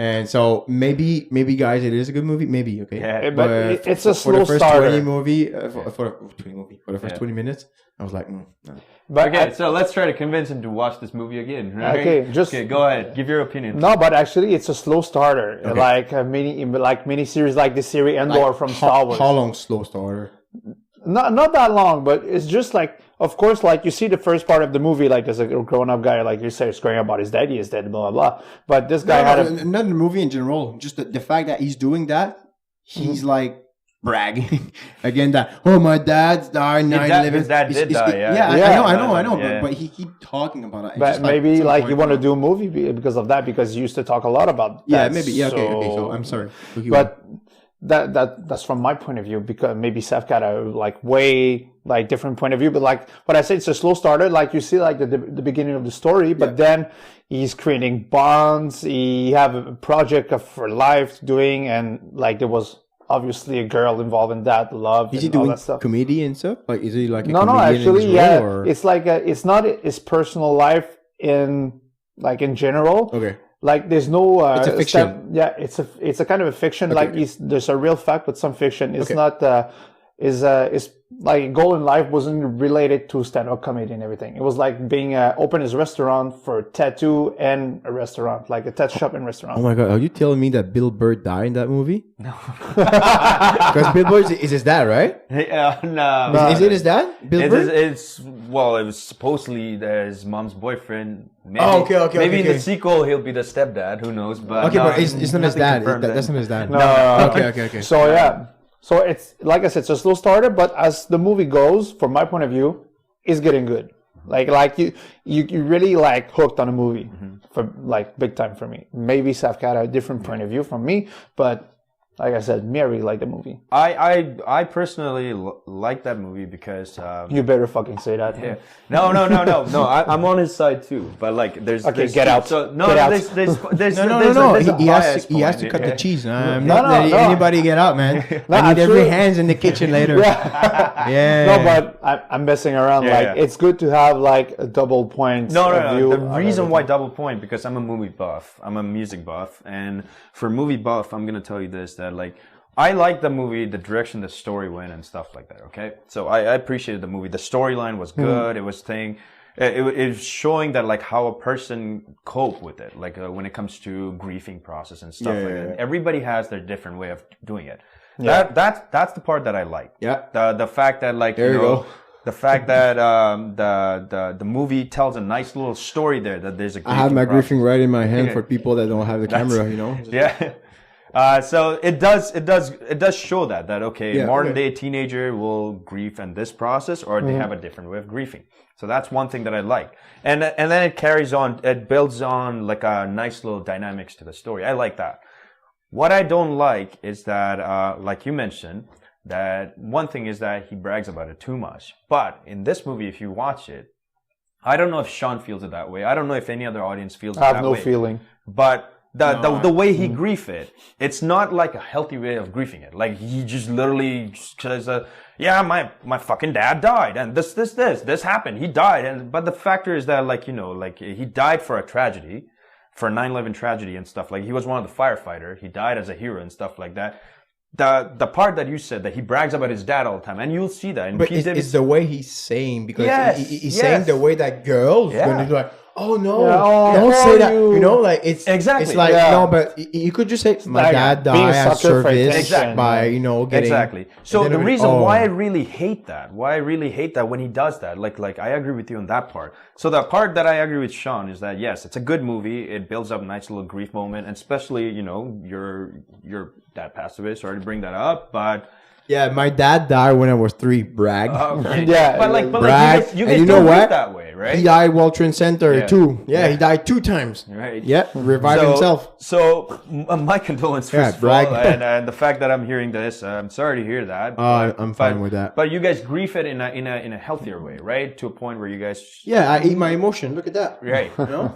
And so maybe guys, it is a good movie. Maybe but it's a slow starter. For the first 20 minutes, I was like, no. But so let's try to convince him to watch this movie again. Right? Okay, go ahead, give your opinion. No, but actually, it's a slow starter, like a mini series, like the series Endor from Star Wars. How long slow starter? Not that long, but it's just like, of course, like you see the first part of the movie, like there's a grown-up guy, like you say, screaming about his daddy is dead, blah, blah, blah. But this guy not the movie in general, just the fact that he's doing that, he's like bragging again that, oh, my dad's died 9/11. His dad did die, I know, but he keep talking about it. But maybe like you want to do a movie because of that, because you used to talk a lot about that. Yeah, maybe, okay, so I'm sorry. But that's from my point of view, because maybe Seth got a like way like different point of view, but like what I say, it's a slow starter. Like you see like the beginning of the story, but then he's creating bonds. He have a project for life doing, and like there was obviously a girl involved in that, love. Is he doing comedy and stuff? Like is he like a no, actually, or? It's like it's not his personal life in general. Okay. Like there's no it's a fiction. It's a kind of a fiction. Okay, like there's a real fact, but some fiction. It's not is like goal in life wasn't related to stand-up comedy and everything. It was like being open his restaurant for tattoo and a restaurant, like a tattoo shop and restaurant. Oh my god, are you telling me that Bill Burr died in that movie? No. Because Bill Burr is his dad, right? No. Is it his dad? Bill Burr? It was supposedly his mom's boyfriend. Maybe, okay. Maybe in the sequel he'll be the stepdad. Who knows? But but it's not his dad. That's not his dad. No. Okay. So it's like I said, it's a slow starter, but as the movie goes, from my point of view, it's getting good. Like you really like hooked on a movie for like big time for me. Maybe Seth got a different point of view from me, but like I said, Mary liked the movie. I personally like that movie because You better fucking say that. yeah. No. I'm on his side too. But like, there's Okay, there's get two- out. So no, Get out. there's No. there's a He has bias to point. cut the Yeah. cheese. I'm No, not letting no. anybody get out, man. No, I need every actually- hands in the kitchen later. Yeah. No, but I'm messing around. Yeah, like, yeah. it's good to have like a double point. No. of view The on reason everything. why double point, because I'm a movie buff. I'm a music buff, and for movie buff, I'm gonna tell you this: that like I like the movie, the direction the story went, and stuff like that. Okay, so I appreciated the movie. The storyline was good. It was it was showing that like how a person cope with it, like when it comes to grieving process and stuff like that. Everybody has their different way of doing it. Yeah. That's the part that I like. Yeah. The fact that like There you go. the fact that the movie tells a nice little story there, that there's a I have my process. griefing right in my hand Yeah. for people that don't have the camera, you know. Yeah. So it does show that okay, Yeah, modern okay. day teenager will grieve in this process, or they have a different way of grieving. So that's one thing that I like, and then it carries on. It builds on like a nice little dynamics to the story. I like that. What I don't like is that, like you mentioned, that one thing is that he brags about it too much. But in this movie, if you watch it, I don't know if Sean feels it that way. I don't know if any other audience feels it I have that no way. feeling. But the way he grief it, it's not like a healthy way of grieving it. Like he just literally says, yeah, my fucking dad died, and this happened. He died, but the factor is that like, you know, like he died for a tragedy, for a 9/11 tragedy and stuff. Like he was one of the firefighter. He died as a hero and stuff like that. The part that you said that he brags about his dad all the time, and you'll see that. And But it's the way he's saying, because Yes, he's yes. saying the way that girls Yeah. gonna be like, oh no, Yeah, oh, don't how say are that. you? You know, like it's Exactly. It's like Yeah. no, but you could just say my like dad being died a at sucker for service attention. by getting Exactly. So and then the it'll be, reason oh. why I really hate that, when he does that, like I agree with you on that part. So the part that I agree with Sean is that yes, it's a good movie. It builds up a nice little grief moment, and especially, you know, your dad passed away. Sorry to bring that up, but Yeah, my dad died when I was 3. Brag. okay. Yeah, but like brag. you And guys you know don't what? live that way, right? He died World Trade Center Yeah. too. Yeah, Yeah. he died 2 times. Right. Yeah, revived himself. So my condolences, Yeah, first of all, brag. and the fact that I'm hearing this, I'm sorry to hear that. I'm fine with that. But you guys grieve it in a healthier way, right? To a point where you guys, Yeah, I eat my emotion. Look at that. right? You know?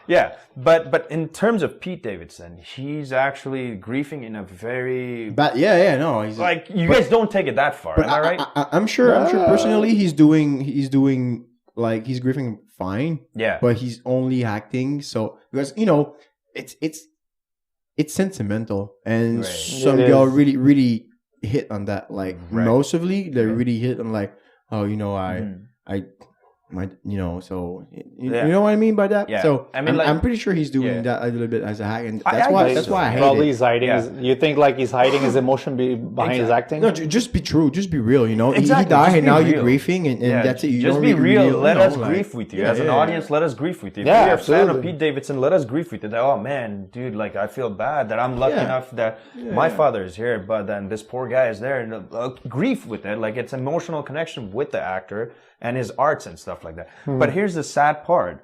Yeah, but in terms of Pete Davidson, he's actually grieving in a very But yeah, no. He's like you guys don't take it that far, But am I right? I'm sure personally he's doing like he's grieving fine. Yeah. But he's only acting, so because you know it's sentimental, and Right. some It girl is. really hit on that. Like Right. mostly they really hit on like, oh, you know, you know, so you Yeah. know what I mean by that. Yeah. So I mean, like- I'm pretty sure he's doing Yeah. that a little bit as a hack, and I that's think why so. I hate Probably it. he's hiding. Yeah. You think like he's hiding his emotion behind his acting? No, just be true. Just be real. You know, Exactly, he died, just and be now real. you're grieving, and Yeah, that's it. You just don't be really real. Let you know, us like- grieve with you. Yeah, As an yeah, audience, let us grieve with you. If Yeah, you're a fan of absolutely. Pete Davidson, let us grieve with you. That, oh man, dude, like I feel bad that I'm lucky Yeah. enough that my father is here, but then this poor guy is there, and grief with it. Like it's emotional connection with the actor and his arts and stuff like that. But here's the sad part.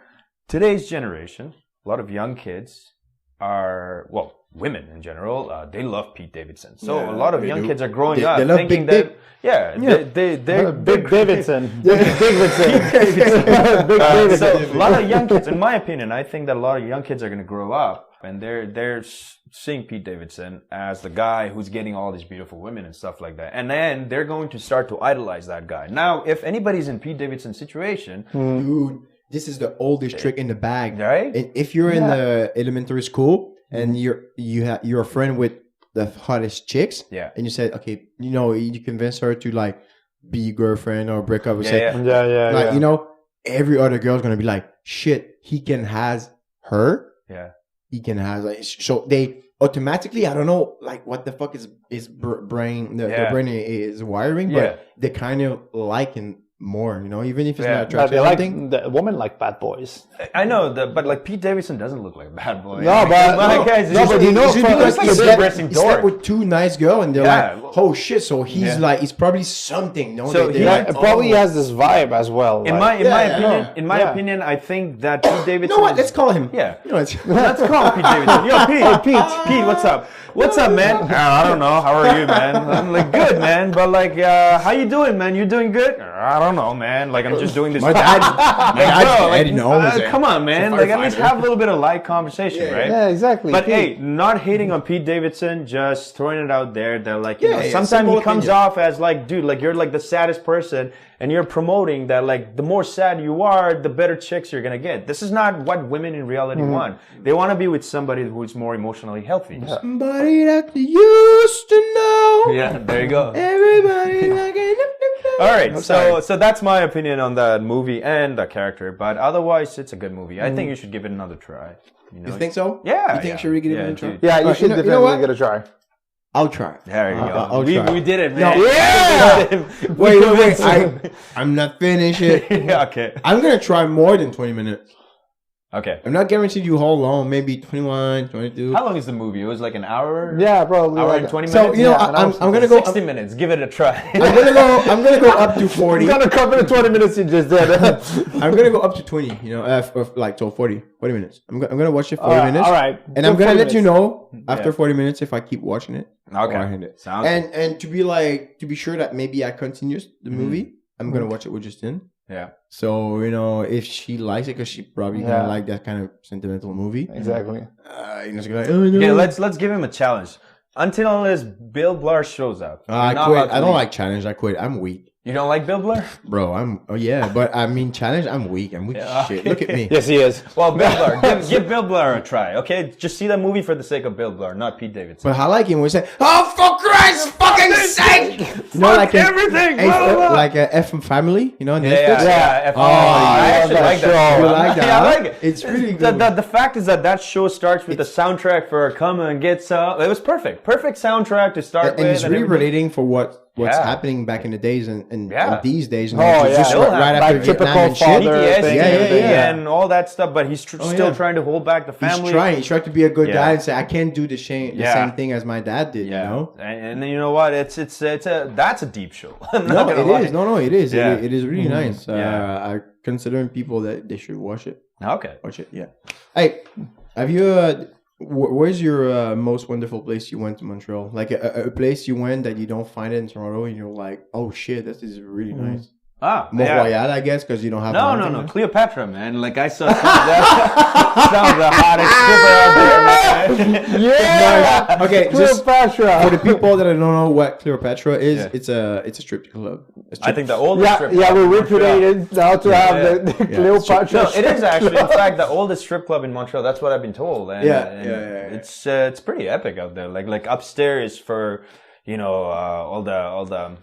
Today's generation, a lot of young kids are, well, women in general, they love Pete Davidson. So Yeah, a lot of they young do. kids are growing They up love thinking Big that, Dick. they're Big Davidson. Big Davidson. Big so Davidson. a lot of young kids, in my opinion, I think that a lot of young kids are going to grow up and they're seeing Pete Davidson as the guy who's getting all these beautiful women and stuff like that, and then they're going to start to idolize that guy. Now, if anybody's in Pete Davidson's situation, Dude, this is the oldest trick in the bag. Right? And if you're in the elementary school and you're a friend with the hottest chicks, Yeah. and you said, okay, you know, you convince her to like be your girlfriend or break up, Yeah. like you know, every other girl's gonna be like, shit, he can has her. Yeah. He can has like, so they automatically, I don't know, like what the fuck is brain, the brain is wiring, Yeah. but they kind of like and more, you know, even if it's Yeah. not attractive. They or like something. the women like bad boys. I know, but like Pete Davidson doesn't look like a bad boy. No, but guys, no, but you know, It's just for- because like he a slept- depressing he slept dork. with 2 nice girls, and they're Yeah. like, "Oh shit!" So he's Yeah. like, it's probably something. No, So they he- like, it probably oh. has this vibe as well. In like- my opinion, I think that Pete Davidson. You know what? Let's call him. Yeah. You know, it's, Let's call Pete Davidson. Yo, Pete, what's up? What's up, man? I don't know. How are you, man? I'm like good, man. But like, how you doing, man? You doing good? I don't know, man. Like, I'm just doing this. my dad. My dad knows. Come on, man. Like, at least have a little bit of light conversation, right? Yeah, exactly. But Pete. hey, not hating on Pete Davidson, just throwing it out there. They're like, you know, yeah, sometimes simple he comes opinion. off as like, dude, like you're like the saddest person, and you're promoting that like the more sad you are, the better chicks you're gonna get. This is not what women in reality want. They want to be with somebody who's more emotionally healthy. Somebody that you used to know. Yeah, there you go. Everybody like All right, so that's my opinion on that movie and the character. But otherwise, it's a good movie. I think you should give it another try. You think so? Yeah. You think I should really give it a try? dude. yeah, you Alright, should you know definitely what? give it a try. I'll try. There you go. I'll try. We did it, man. Yeah! Wait. I'm not finished yet. Yeah, okay. I'm gonna try more than 20 minutes. Okay. I'm not guaranteed you how long. Maybe 21, 22. How long is the movie? It was like an hour? Yeah, probably. Hour like and 20 So minutes? you know, Yeah, I'm gonna go. 60 minutes. Give it a try. I'm gonna go up to 40. You're gonna cover the 20 minutes you just did. I'm gonna go up to 20. You know, like so 40 minutes. I'm gonna watch it 40 minutes. All right. And I'm gonna 40 let you minutes. know after 40 minutes if I keep watching it. Okay. Or I end it. Sounds And to be sure that maybe I continue the movie, I'm gonna watch it with Justine. Yeah. So you know, if she likes it, because she probably Yeah. gonna like that kind of sentimental movie. Exactly. You know, she's gonna like, oh no. Okay, let's give him a challenge. Until unless Bill Blair shows up. I you're not quit. allowed to I don't leave. like challenge. I quit. I'm weak, You don't like Bill Blair? bro. But I mean challenge. I'm weak. I'm weak. Yeah, as shit. Look at me. Yes, he is. Well, Bill Blair. give Bill Blair a try, okay? Just see that movie for the sake of Bill Blair, not Pete Davidson. But I like him when he say, "Oh, for Christ's fucking sake!" You know, like everything, blah, blah, blah. like a F family. You know, Netflix. Yeah. Oh, I actually that like that show. show. You like that? Yeah, I huh? like it. It's really good. The fact is that show starts with the soundtrack for Come and Get Some. It was perfect. Perfect soundtrack to start and with. it's really everything. relating for what's Yeah. happening back in the days and Yeah. these days. You Oh, know, yeah. just Still right have, after like, Vietnam typical and shit. father PTSD thing. Yeah. and all that stuff, but he's still yeah. trying to hold back the family. He's trying to be a good Yeah. guy and say, I can't do the same thing as my dad did. Yeah, You know. and then you know what? That's a deep show. I'm No, not gonna lie. it is. No, it is. Yeah. It is really nice. Yeah. I considering people that they should watch it. Okay. Watch it. Yeah. Hey, have you? Where's your most wonderful place you went to Montreal? Like a place you went that you don't find it in Toronto, and you're like, oh shit, this is really nice. Yeah. Royale, I guess, because you don't have. No. Cleopatra, man. Like I saw some of the hottest stripper out there, man. Yeah. Okay, just Cleopatra. for the people that don't know what Cleopatra is, Yeah. it's a strip club. I think the oldest strip Yeah, club we in Montreal. recreated now to have the Cleopatra. No, it is actually, in fact, the oldest strip club in Montreal. That's what I've been told. And, Yeah. It's pretty epic out there. Like upstairs for all the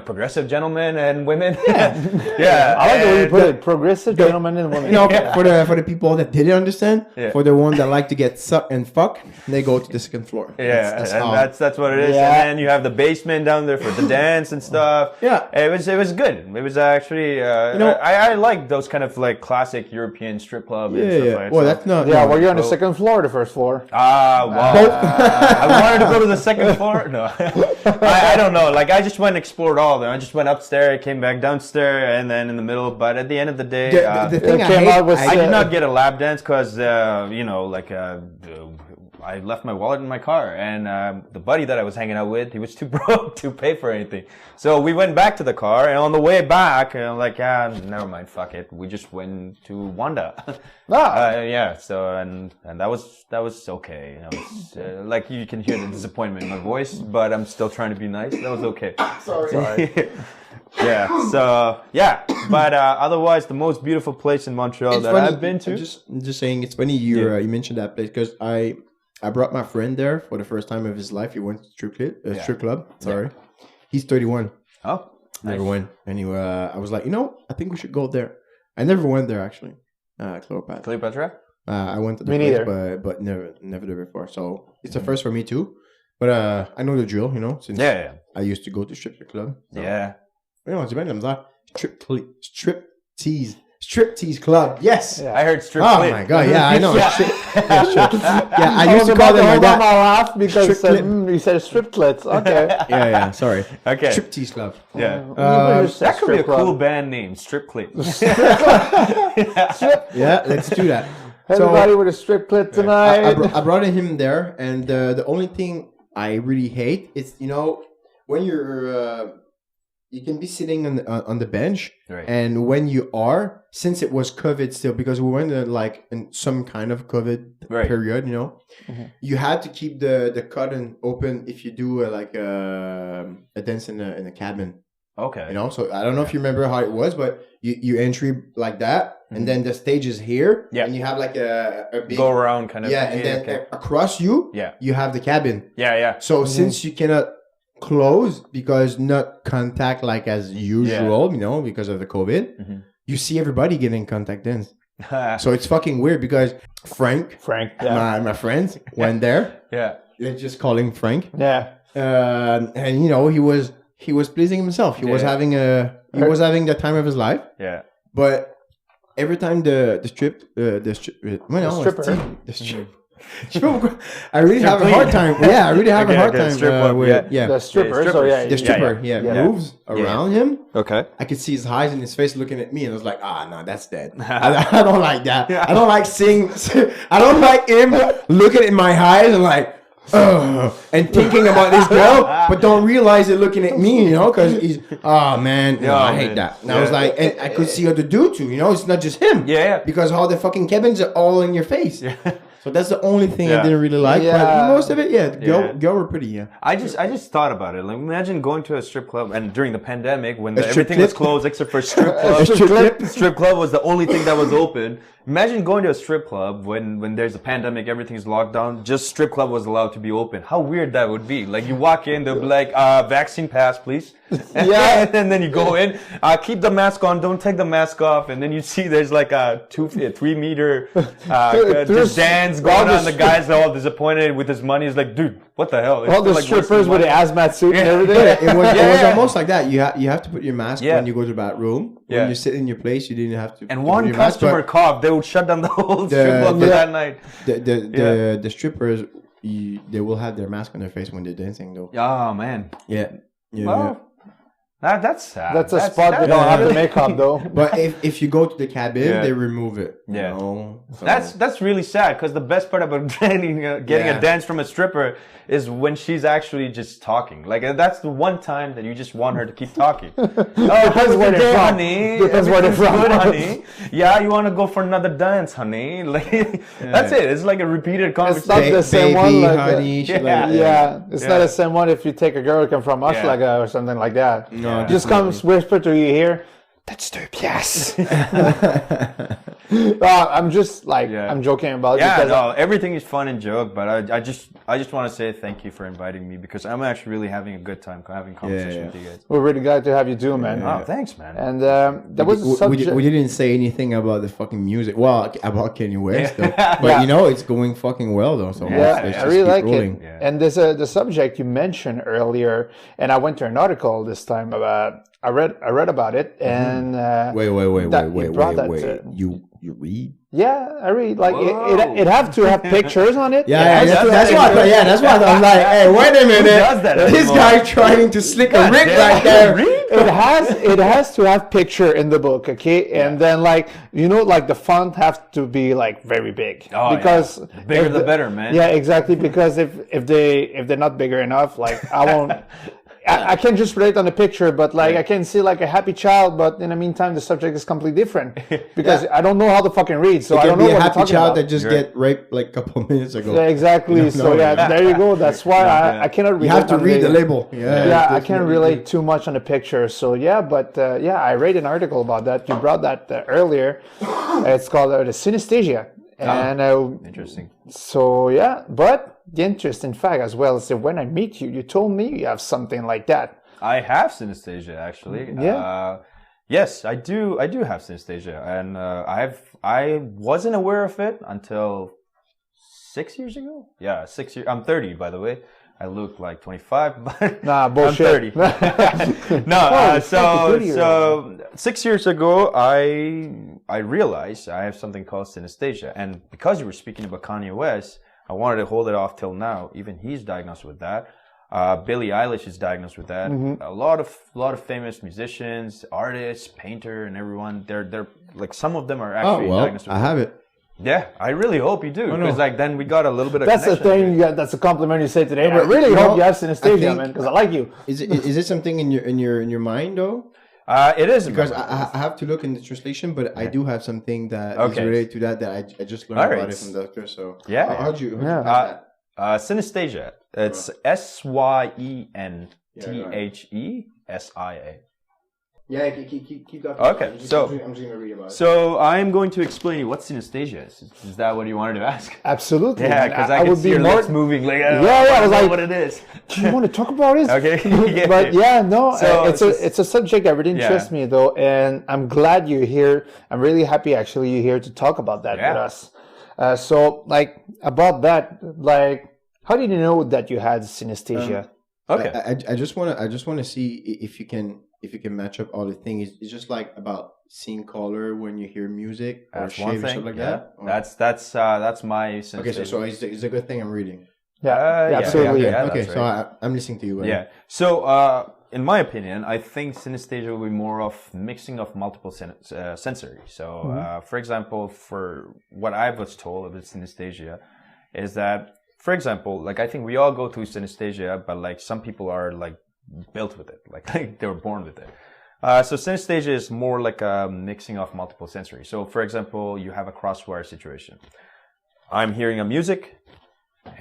progressive gentlemen and women. Yeah. I like the way you put it. Progressive gentlemen and women. You know, for the people that didn't understand, for the ones that like to get sucked and fuck, they go to the second floor. Yeah, that's what it is. Yeah. And then you have the basement down there for the dance and stuff. Yeah. it was good. It was actually I like those kind of like classic European strip club. And stuff like Well, that. that's not. Yeah, no. were you on the second floor or the first floor? Wow. I wanted to go to the second floor. No, I don't know. Like I just went and explored all of them. I just went upstairs, came back downstairs, and then in the middle. But at the end of the day, The thing I came hate, out with I did not get a lap dance because I left my wallet in my car, and the buddy that I was hanging out with, he was too broke to pay for anything. So we went back to the car, and on the way back, I'm like, never mind, fuck it. We just went to Wanda. So and that was okay. That was, like you can hear the disappointment in my voice, but I'm still trying to be nice. That was okay. Sorry. Yeah. So yeah, but otherwise, the most beautiful place in Montreal it's that funny, I've been to. I'm just saying, it's funny you mentioned that place because I brought my friend there for the first time of his life. He went to strip club. Sorry, he's 31. Oh, Never went. Anyway, I was like, I think we should go there. I never went there actually. Cleopatra. Cleopatra. I went to the Me place, neither. but never there before. So it's a first for me too. But I know the drill, since Yeah. I used to go to strip club. So. Yeah. Non, j'ai bien de la misère. Striptease club. Yes. Yeah. I heard strip Oh clip. my god. Yeah, I know. Yeah. Yeah, I used to call them like that. Laugh because Strip clip. you said striptlets. Okay. Yeah. Sorry. Okay. Striptease club. Yeah. That That could be a cool band name, Strip Clip. Yeah, let's do that. Everybody with a strip clit tonight. I brought him there, and the only thing I really hate is when you're you can be sitting on the bench, Right. and when you are, since it was COVID still, because we were in some kind of COVID Right. period, you had to keep the curtain open if you do a dance in a cabin. Okay. So I don't know if you remember how it was, but you entry like that, and then the stage is here, Yeah. and you have like a big Go around kind of. and then okay. across you, Yeah. you have the cabin. Yeah. So since you cannot close because not contact like as usual, because of the COVID, you see everybody getting contact lens. So it's fucking weird because Frank, my friends, went there. Yeah. Let's just call him Frank. Yeah. And he was pleasing himself. He was having the time of his life. Yeah. But every time the stripper. I really have a hard time. Yeah, I really have a hard time strip club, with The stripper. So yeah. the stripper. Moves around him. Okay. I could see his eyes and his face looking at me, and I was like, no, that's dead. I don't like that. I don't like seeing. I don't like him looking in my eyes and like, and thinking about this girl, but don't realize it looking at me, because he's, I hate that. And I was like, and I could see other dude too, it's not just him. Yeah. Because all the fucking cabins are all in your face. Yeah. So that's the only thing I didn't really like. Yeah. But most of it, girl were pretty, I just thought about it. Like, imagine going to a strip club, and during the pandemic, when strip everything clip? was closed except for strip club. Strip club was the only thing that was open. Imagine going to a strip club when there's a pandemic, everything's locked down. Just strip club was allowed to be open. How weird that would be. Like, you walk in, they'll be like, vaccine pass, please. Yeah. And then you go in, keep the mask on, don't take the mask off, and then you see there's like a 3 meter just dance going on. The guy's all disappointed with his money. He's like, dude, what the hell? All the like, strippers with the hazmat suit and everything. it was almost like that. You have to put your mask when you go to the bathroom. Yeah. When you sit in your place, you didn't have to. And put one your mask, customer coughed, they would shut down the whole strip club for that night. The strippers, they will have their mask on their face when they're dancing, though. Oh man. Yeah. Well, that's sad. That's a spot we don't have the makeup though. But if you go to the cabin, they remove it. Yeah. So. That's really sad, because the best part about getting a dance from a stripper is when she's actually just talking. Like, that's the one time that you just want her to keep talking. Depends where they're from. Honey. Depends where they're from. Good, honey. Yeah, you want to go for another dance, honey? Like, that's it. It's like a repeated conversation. It's not the same one. Like honey. It's not the same one if you take a girl who come from Australia or something like that. No, just comes whisper to you here. That's 2 piastres. I'm just I'm joking about it. Yeah, everything is fun and joke, but I just want to say thank you for inviting me, because I'm actually really having a good time having conversation with you guys. We're really glad to have you too, man. Oh, thanks, man. And that was a subject. We didn't say anything about the fucking music. Well, about Kanye West, though. But it's going fucking well though. So I really like it. Yeah. And there's the subject you mentioned earlier, and I went to an article this time about. I read about it, and wait. You read? Yeah, I read. Like it have to have pictures on it. That's why I thought. Yeah, that's why I thought. I'm like, hey, wait a minute. Does that this guy trying to slick a Rick right there. It has to have picture in the book, okay? And then the font has to be like very big, because the bigger the better, man. Yeah, exactly. Because if they're not bigger enough, like I won't. I can just relate on the picture, but I can see like a happy child, but in the meantime, the subject is completely different because I don't know how to fucking read, so I don't know what a happy child about. that just get raped like a couple of minutes ago. Yeah, exactly. There you go. That's why I cannot read. You have to read the label. I can't relate too much on the picture. So I read an article about that. You brought that earlier. It's called the Synesthesia, and interesting. So but. The interesting fact as well is that when I meet you, you told me you have something like that. I have synesthesia, actually. Yeah. Yes, I do have synesthesia, and I wasn't aware of it until 6 years ago. Yeah, 6 years. I'm 30, by the way. I look like 25, but Nah, I'm bullshit. 30. No, so 6 years ago, I realized I have something called synesthesia. And because you were speaking about Kanye West, I wanted to hold it off till now. Even he's diagnosed with that. Billie Eilish is diagnosed with that. Mm-hmm. A lot of famous musicians, artists, painter, and everyone. They're like some of them are actually diagnosed with I have it. Yeah, I really hope you do, because like then we got a little bit of. That's the connection. thing. That's a compliment you say today. I but really you hope know, you have I synesthesia, think- man, because I like you. Is it something in your mind though? It is Because I have to look in the translation, but I do have something that is Okay. related to that I just learned All right. about it from the doctor. So Yeah. how'd you Yeah. pass that? synesthesia. It's SYENTHESIA. Yeah, keep that. Okay, I'm just so- gonna read about it. So I'm going to explain you what synesthesia is. Is that what you wanted to ask? Absolutely. Yeah, man. because I can would see be your more. lips moving. Like, I I was know like, what it is. do you want to talk about it? Okay. Yeah. But yeah, no, So it's a subject that really interests me though, and I'm glad you're here. I'm really happy actually you're here to talk about that with us. So like about that, like how did you know that you had synesthesia? Okay. I just wanna see if you can match up all the things. It's just like about seeing color when you hear music or That's shape one or thing. stuff like Yeah. that. Or- That's my synesthesia. okay. So it's a good thing I'm reading. Yeah, absolutely. yeah. okay, that's so right. I'm listening to you. buddy. Yeah. So, in my opinion, I think synesthesia will be more of mixing of multiple sensory. So, for example, for what I was told of synesthesia is that, for example, like I think we all go through synesthesia, but like some people are like built with it, like they were born with it. So synesthesia is more like a mixing of multiple sensory. So, for example, you have a crosswire situation. I'm hearing a music,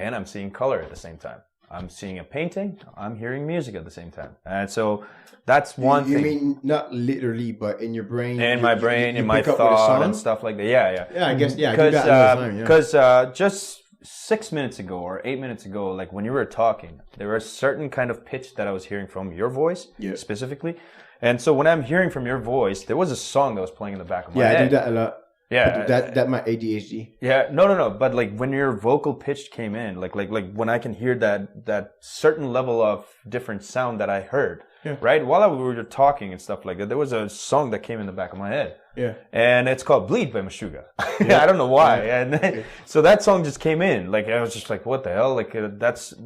and I'm seeing color at the same time. I'm seeing a painting, I'm hearing music at the same time. And so that's one You thing. mean not literally, but in your brain? In my brain, in my pick up with a thought song? and stuff like that. Yeah. Yeah, I guess. Yeah, I do that all the time. Yeah. Because just 6 minutes ago or 8 minutes ago, like when you were talking, there was a certain kind of pitch that I was hearing from your voice specifically. And so when I'm hearing from your voice, there was a song that was playing in the back of my head. I do that a lot. Yeah, That my ADHD. Yeah, no. But like when your vocal pitch came in, like when I can hear that certain level of different sound that I heard, right? While we were talking and stuff like that, there was a song that came in the back of my head. Yeah. And it's called Bleed by Meshuggah. I don't know why. And then, so that song just came in. Like I was just like, what the hell? Like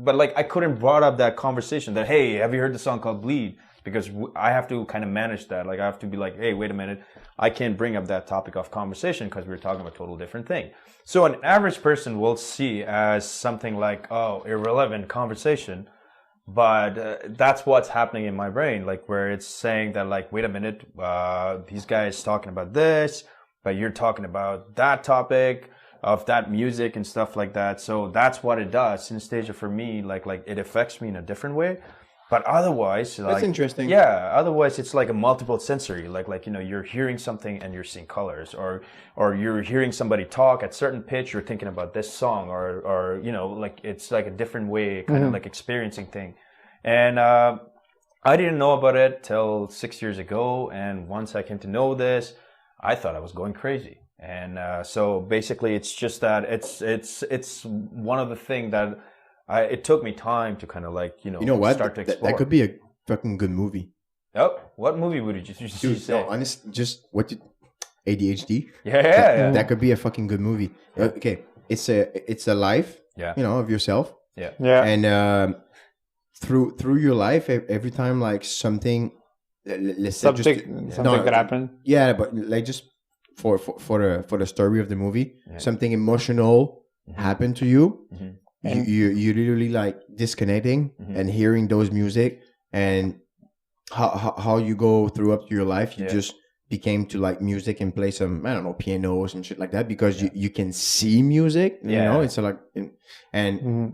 but like I couldn't brought up that conversation that, hey, have you heard the song called Bleed? Because I have to kind of manage that. Like I have to be like, hey, wait a minute. I can't bring up that topic of conversation because we're talking about a total different thing. So an average person will see as something like, oh, irrelevant conversation. But that's what's happening in my brain. Like where it's saying that like, wait a minute, these guys talking about this, but you're talking about that topic of that music and stuff like that. So that's what it does. Synesthesia for me, like it affects me in a different way. But otherwise, like, That's interesting. Yeah, otherwise it's like a multiple sensory, like you're hearing something and you're seeing colors, or you're hearing somebody talk at certain pitch, you're thinking about this song, or like it's like a different way, kind of like experiencing thing. And I didn't know about it till 6 years ago, and once I came to know this, I thought I was going crazy. And so basically, it's just that it's one of the things that. It took me time to kind of like, what? start to explore. That could be a fucking good movie. Oh, what movie would you say? No, honest, just what did ADHD? Yeah. That could be a fucking good movie. Okay, it's a life, of yourself. Yeah. And through your life, every time like something, let's say Something could happen. Yeah, but like just for the story of the movie, something emotional happened to you. Mm-hmm. You literally like disconnecting and hearing those music, and how you go throughout your life, you just became to like music and play some, I don't know, pianos and shit like that, because you can see music, it's like, and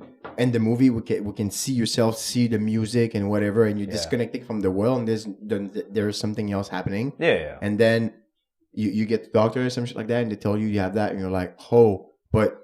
the movie we can see yourself, see the music and whatever, and you're disconnecting from the world, and there's something else happening. And then you get the doctor or some shit like that, and they tell you have that, and you're like, oh, but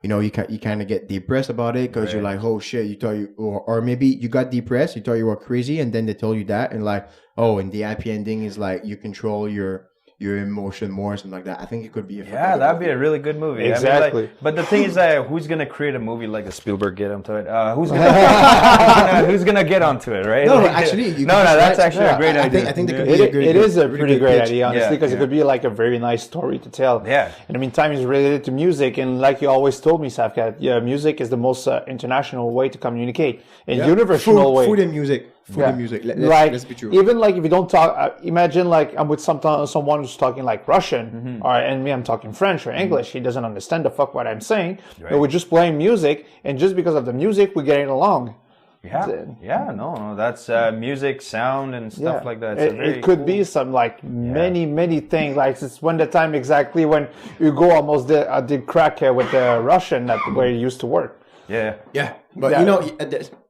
you kind of get depressed about it because you're like, oh shit, you thought or maybe you got depressed, you thought you were crazy, and then they told you that, and like, oh, and the happy ending is like you control your your emotion more, or something like that. I think it could be a Yeah, that'd be a really good movie. Exactly. I mean, but the thing is that who's gonna create a movie like the Spielberg get onto it? Who's gonna get onto it, right? No, Like, actually, that's actually a great idea. I think that could be It is a pretty great idea, honestly, Yeah, because it could be like a very nice story to tell. Yeah. In the meantime, it's related to music, and like you always told me, Safkat, yeah, music is the most international way to communicate, a universal way. Food and music. Let's be true. Even like if you don't talk, imagine like I'm with someone who's talking like Russian, and me, I'm talking French or English. He doesn't understand the fuck what I'm saying. Right. But we're just playing music, and just because of the music, we're getting along. No, that's music, sound, and stuff like that. It could be some like many things. Like it's when the time exactly when Hugo almost did crack with the Russian where he used to work. Yeah. But you know,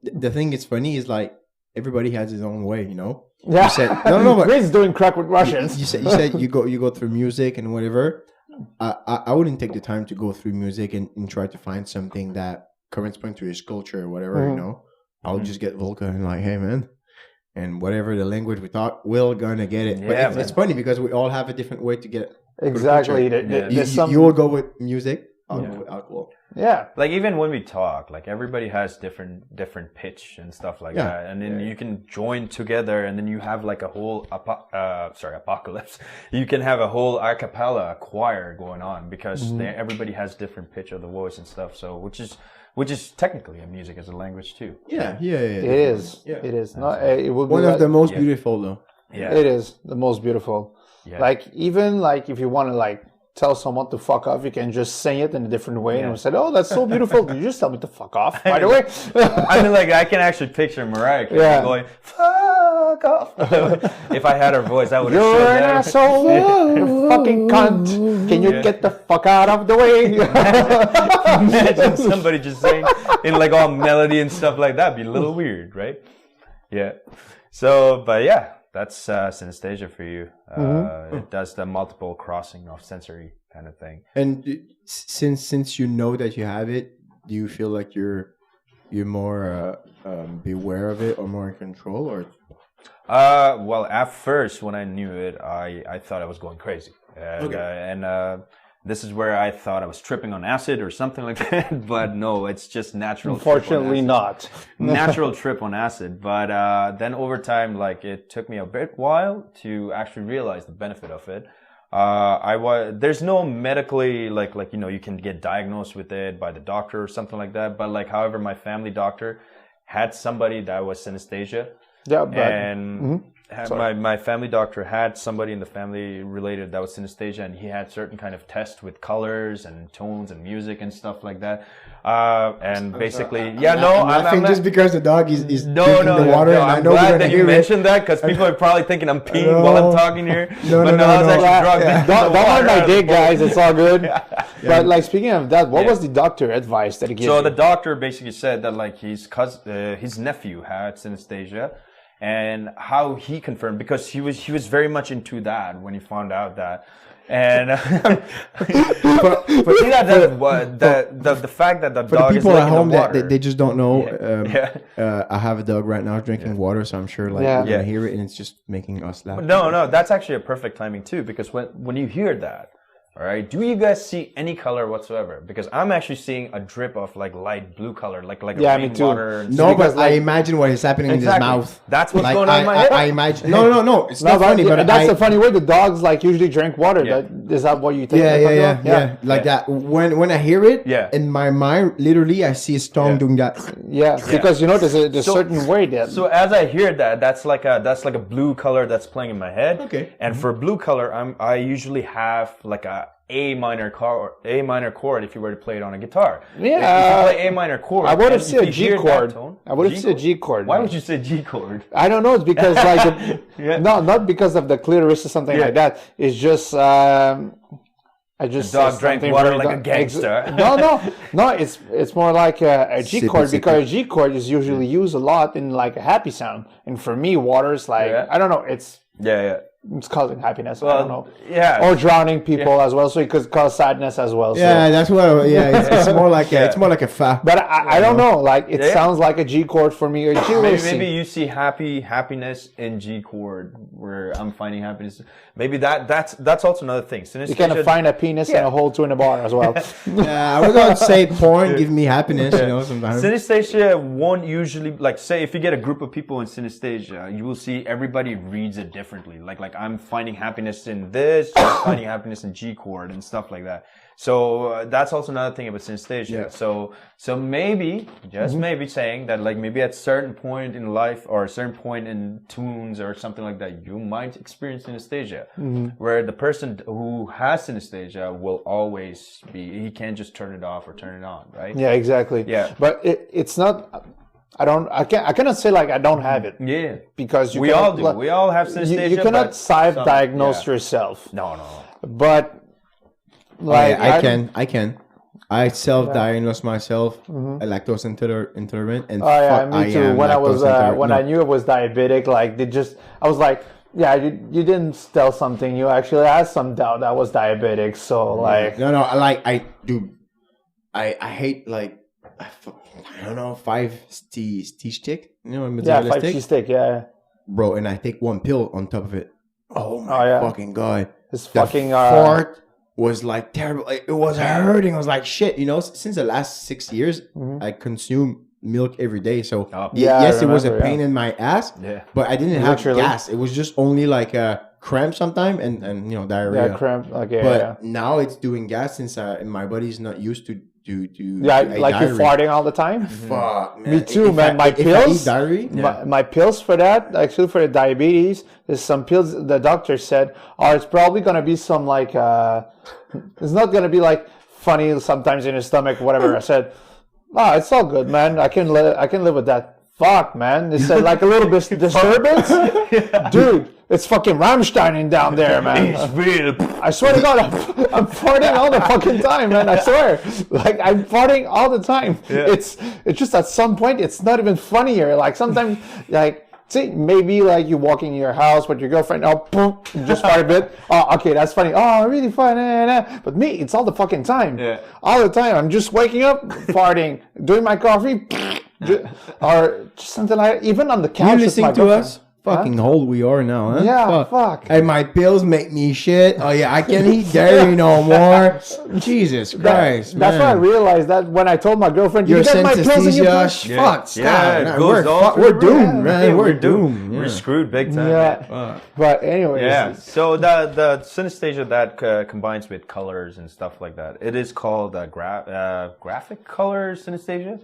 the thing is funny is like everybody has his own way. You know. Yeah. You said, no, but Chris doing crack with Russians. You said you go through music and whatever. I wouldn't take the time to go through music and try to find something that corresponds to his culture or whatever. You know. I'll just get Volca and like, hey man, and whatever the language we talk, we're gonna get it. But it's funny because we all have a different way to get it. Exactly. You will go with music. I'll go with alcohol. Yeah. Like even when we talk, like everybody has different pitch and stuff like that, and then you can join together, and then you have like a whole apocalypse. You can have a whole a cappella choir going on because everybody has different pitch of the voice and stuff. So which is technically a music as a language too. Yeah. It is. Yeah. It is. Not, it will be one of the most beautiful though. Yeah. It is the most beautiful. Yeah. Like even like if you want to like tell someone to fuck off, you can just say it in a different way and we said, "Oh, that's so beautiful." Did you just tell me to fuck off? By the way, I mean, like I can actually picture Mariah Carey going "fuck off." If I had her voice, I would have. You're an asshole, you fucking cunt. Can you get the fuck out of the way? Imagine somebody just saying in like all melody and stuff like that. It'd be a little weird, right? Yeah. So, but yeah. That's synesthesia for you. It does the multiple crossing of sensory kind of thing. And since you know that you have it, do you feel like you're more beware of it or more in control? Or well, at first when I knew it, I thought I was going crazy, and this is where I thought I was tripping on acid or something like that. But no, it's just natural. Unfortunately, not natural trip on acid. But then over time, like it took me a while to actually realize the benefit of it. There's no medically like you can get diagnosed with it by the doctor or something like that. But like, however, my family doctor had somebody that was synesthesia. Yeah, but and my family doctor had somebody in the family related that was synesthesia, and he had certain kind of tests with colors and tones and music and stuff like that. And basically, I'm just because the dog is drinking the water. No, and I'm glad that you mentioned that because people are probably thinking I'm peeing while I'm talking here. I was actually drugged. Don't mind my dick, guys. It's all good. But like speaking of that, what was the doctor advice that he gave? So the doctor basically said that like his nephew had synesthesia. And how he confirmed, because he was very much into that when he found out that, and but the fact that the for dog the people is at home the water, that they just don't know. I have a dog right now drinking water, so I'm sure we're gonna hear it, and it's just making us laugh. No, that's actually a perfect timing too, because when you hear that. All right. Do you guys see any color whatsoever? Because I'm actually seeing a drip of like light blue color, like rainwater. No, but I imagine what is happening in his mouth. That's what's going on in my head. I imagine. No. It's not funny, but that's the funny way. The dogs like usually drink water. Is that what you think? Yeah. Like that. When I hear it, in my mind, literally, I see his tongue doing that. Yeah, because there's a certain way that. So as I hear that, that's like a blue color that's playing in my head. Okay. And for blue color, I usually have like a minor chord if you were to play it on a guitar. Yeah. If you play A minor chord, I would have said a G chord. I would have said G chord. Why would you say G chord? I don't know. It's because like no, not because of the clitoris or something like that. It's just I just the dog drank water like a gangster. No. It's more like a G chord because a G chord is usually used a lot in like a happy sound. And for me, water's like I don't know. It's it's causing happiness. I don't know. Yeah. Or drowning people as well, so it could cause sadness as well. So. Yeah, that's what. Yeah, it's more like it's more like a fact. But I don't know. Like it sounds like a G chord for me. Or G or C. Maybe you see happiness in G chord, where I'm finding happiness. Maybe that's also another thing. You can find a penis in a hole too in a bar as well. Yeah, I was gonna say porn give me happiness. You know, sometimes. Synesthesia won't usually, like, say if you get a group of people in synesthesia, you will see everybody reads it differently. Like I'm finding happiness in this, you're finding happiness in G chord and stuff like that. So that's also another thing about synesthesia. Yeah. So maybe, just maybe saying that, like, maybe at a certain point in life or a certain point in tunes or something like that, you might experience synesthesia, where the person who has synesthesia will always he can't just turn it off or turn it on, right? Yeah, exactly. Yeah. But it's not. I cannot say like I don't have it. Yeah. Because we all do. We all have synesthesia. You cannot self-diagnose yourself. No. But like I can. I self-diagnosed myself a lactose intolerant, and me too. When I knew I was diabetic, like I was like, yeah, you didn't tell something. You actually had some doubt that I was diabetic. So like, no, I hate like. I don't know, 5T stick, you know, yeah, 5T stick, yeah, bro, and I take one pill on top of it. Oh my fucking god, this fucking fart was like terrible. It was hurting. I was like, shit, you know. Since the last 6 years, I consume milk every day. So yes, it was a pain in my ass. Yeah, but I didn't have gas. It was just only like a cramp sometime and you know, diarrhea. Yeah, cramp. Okay, but now it's doing gas since my body's not used to. Like you're farting all the time. Fuck, man. Me too, man. My pills, my pills for that, actually for the diabetes, there's some pills the doctor said, it's probably gonna be some like, it's not gonna be like funny sometimes in your stomach, whatever. I said, it's all good, man. I can live with that. Fuck, man. They said like a little bit disturbance, dude. It's fucking Rammstein down there, man. It's real. I swear to God, I'm farting all the fucking time, man. I swear. Like, I'm farting all the time. Yeah. It's just at some point, it's not even funnier. Like, sometimes, like, see, maybe, like, you're walking in your house with your girlfriend. Boom, you just fart a bit. Okay, that's funny. Really funny. But me, it's all the fucking time. Yeah. All the time. I'm just waking up, farting, doing my coffee, or just something like that. Even on the couch. You listening to us? Fucking old we are now, huh? Yeah, fuck. And my pills make me shit. Oh yeah, I can't eat dairy no more. Jesus Christ, That's why I realized that when I told my girlfriend, "You get my pills and you fuck, stop. Yeah, we're doomed, man. We're doomed. We're screwed big time. Yeah. But anyways. Yeah. So the synesthesia that combines with colors and stuff like that, it is called graphic color synesthesia,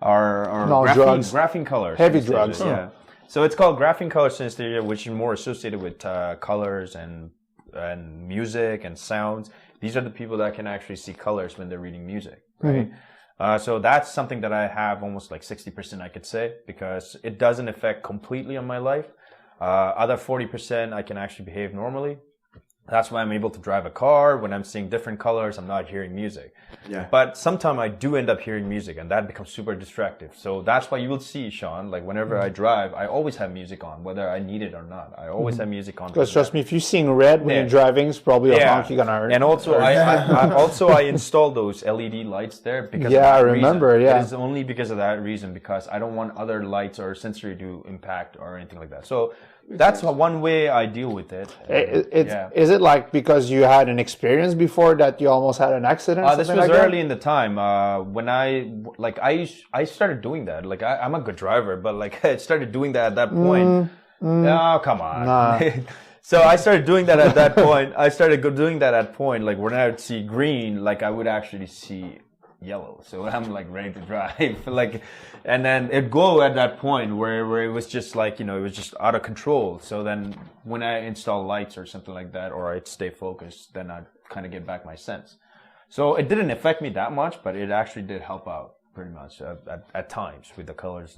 or graphene color. Heavy drugs. Yeah. So it's called graphene color synesthesia, which is more associated with colors and music and sounds. These are the people that can actually see colors when they're reading music, right? So that's something that I have almost like 60%, I could say, because it doesn't affect completely on my life. Other 40%, I can actually behave normally. That's why I'm able to drive a car. When I'm seeing different colors, I'm not hearing music. Yeah. But sometimes I do end up hearing music, and that becomes super distractive. So that's why you will see, Sean, like whenever I drive, I always have music on, whether I need it or not. I always have music on. Because trust me, if you're seeing red when you're driving, it's probably a honk you're gonna hurt. And also, I installed those LED lights there because I remember. It is only because of that reason, because I don't want other lights or sensory to impact or anything like that. So that's one way I deal with it. Is it like because you had an experience before that you almost had an accident? This was early in the time when I started doing that. Like I'm a good driver, but like I started doing that at that point. Oh, come on. Nah. So I started doing that at that point. Like when I would see green, like I would actually see yellow. So I'm like ready to drive. And then it'd go at that point where it was just like, it was just out of control. So then when I install lights or something like that, or I'd stay focused, then I'd kind of get back my sense. So it didn't affect me that much, but it actually did help out. pretty much at times with the colors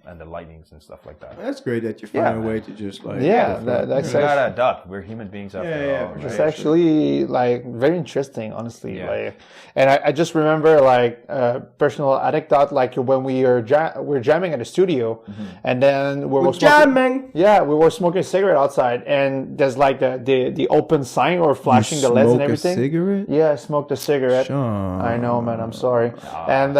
and the lightnings and stuff like that. That's great that you find a way to just like that's You gotta adapt. We're human beings after all. Right? It's actually like very interesting, honestly. Like, and I just remember like personal anecdote, like when we're jamming at the studio, and then we were jamming. Yeah, we were smoking a cigarette outside, and there's like the open sign or flashing the LEDs and everything. A cigarette? Yeah, I smoked a cigarette. Sean. I know, man. I'm sorry. And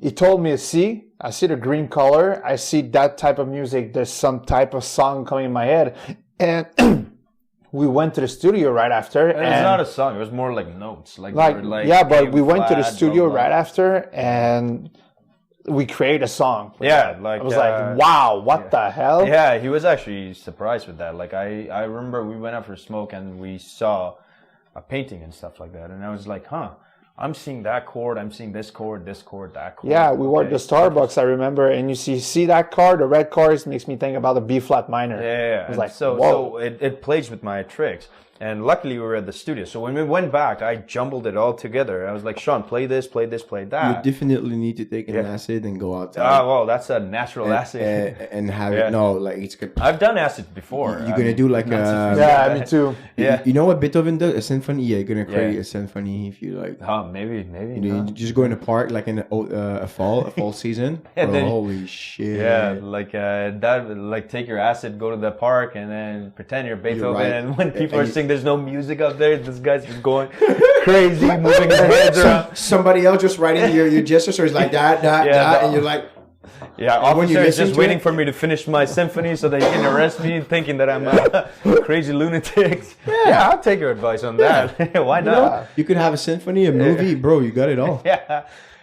he told me, I see the green color. I see that type of music. There's some type of song coming in my head. And we went to the studio right after. And it's not a song. It was more like notes. Like yeah, but we went to the studio right after and we created a song. Yeah, like I was like, wow, what the hell? Yeah, he was actually surprised with that. Like I remember we went out for a smoke and we saw a painting and stuff like that, and I was like, I'm seeing that chord, I'm seeing this chord, that chord. Yeah, we were at the Starbucks, I remember, and you see that chord, the red chords makes me think about the B flat minor. Yeah, I was like, so it plays with my tricks. And luckily we were at the studio. So when we went back, I jumbled it all together. I was like, Sean, play this, play that. You definitely need to take an acid and go outside. Ah, well, that's a natural acid. And have it. No, like it's good. I've done acid before. You're going to do like a... Yeah, me too. Yeah. You know what Beethoven does? A symphony? Yeah, you're going to create a symphony if you like. Maybe. You just go in the park like in a fall season. And then, holy shit. Yeah, like take your acid, go to the park, and then pretend you're Beethoven. Right. And when people are singing, there's no music up there. This guy's just going crazy, moving his heads around. Somebody else just writing your gestures, so it's like that, and you're like... Yeah, officer is just waiting for me to finish my symphony so that he can arrest me, thinking that I'm a crazy lunatic. Yeah, I'll take your advice on that. Why not? Yeah. You could have a symphony, a movie, bro. You got it all.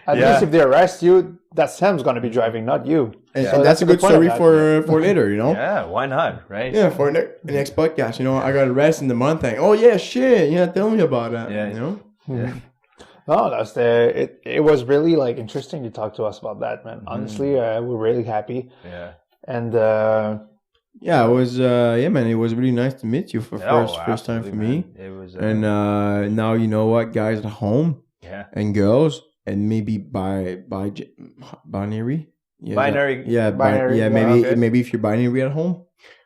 At least if they arrest you, that Sam's going to be driving, not you. And that's a good story for later, you know? Yeah, why not, right? Yeah, for the next podcast, you know, I got arrested in the month thing. Oh, yeah, shit. Yeah, tell me about that. Yeah. You know? Yeah. No, it was really like interesting to talk to us about that, man. Honestly, we're really happy. Yeah. And yeah, it was man, it was really nice to meet you for first time for me. It was and now you know what, guys at home and girls and maybe by binary. Yeah, binary. Maybe if you're binary at home.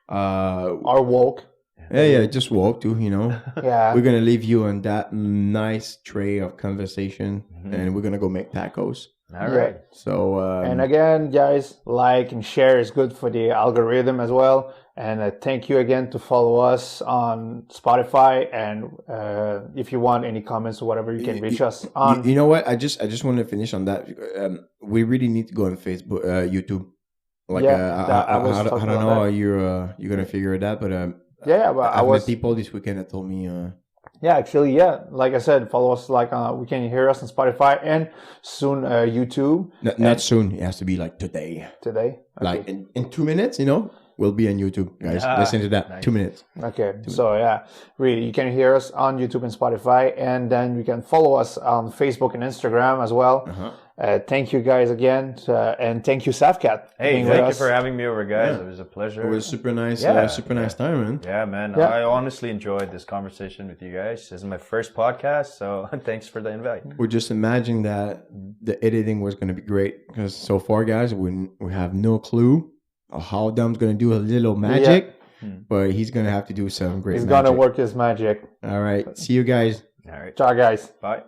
Or woke. Yeah, just walk too, you know. Yeah. We're going to leave you on that nice tray of conversation and we're going to go make tacos. All right. So, and again, guys, like and share is good for the algorithm as well. And thank you again to follow us on Spotify. And if you want any comments or whatever, you can reach us on. You know what? I just want to finish on that. We really need to go on Facebook, YouTube. Like, I don't know how you're gonna figure it out, but but I've met people this weekend that told me. Like I said, follow us. Like we can hear us on Spotify and soon YouTube. Not soon. It has to be like today. Today, okay. Like in 2 minutes, you know. We'll be on YouTube, guys. Listen to that. Nice. 2 minutes. Okay. Really, you can hear us on YouTube and Spotify, and then you can follow us on Facebook and Instagram as well. Thank you guys again, and thank you, Safcat. Hey, thank you for having me over, guys. It was a pleasure. It was super nice. Super nice time, man. Yeah, man. I honestly enjoyed this conversation with you guys. This is my first podcast, so thanks for the invite. We're just imagining that the editing was going to be great because so far, guys, we have no clue how Dom's going to do a little magic, but he's going to have to do some great magic. He's going to work his magic. All right. See you guys. All right. Ciao, guys. Bye.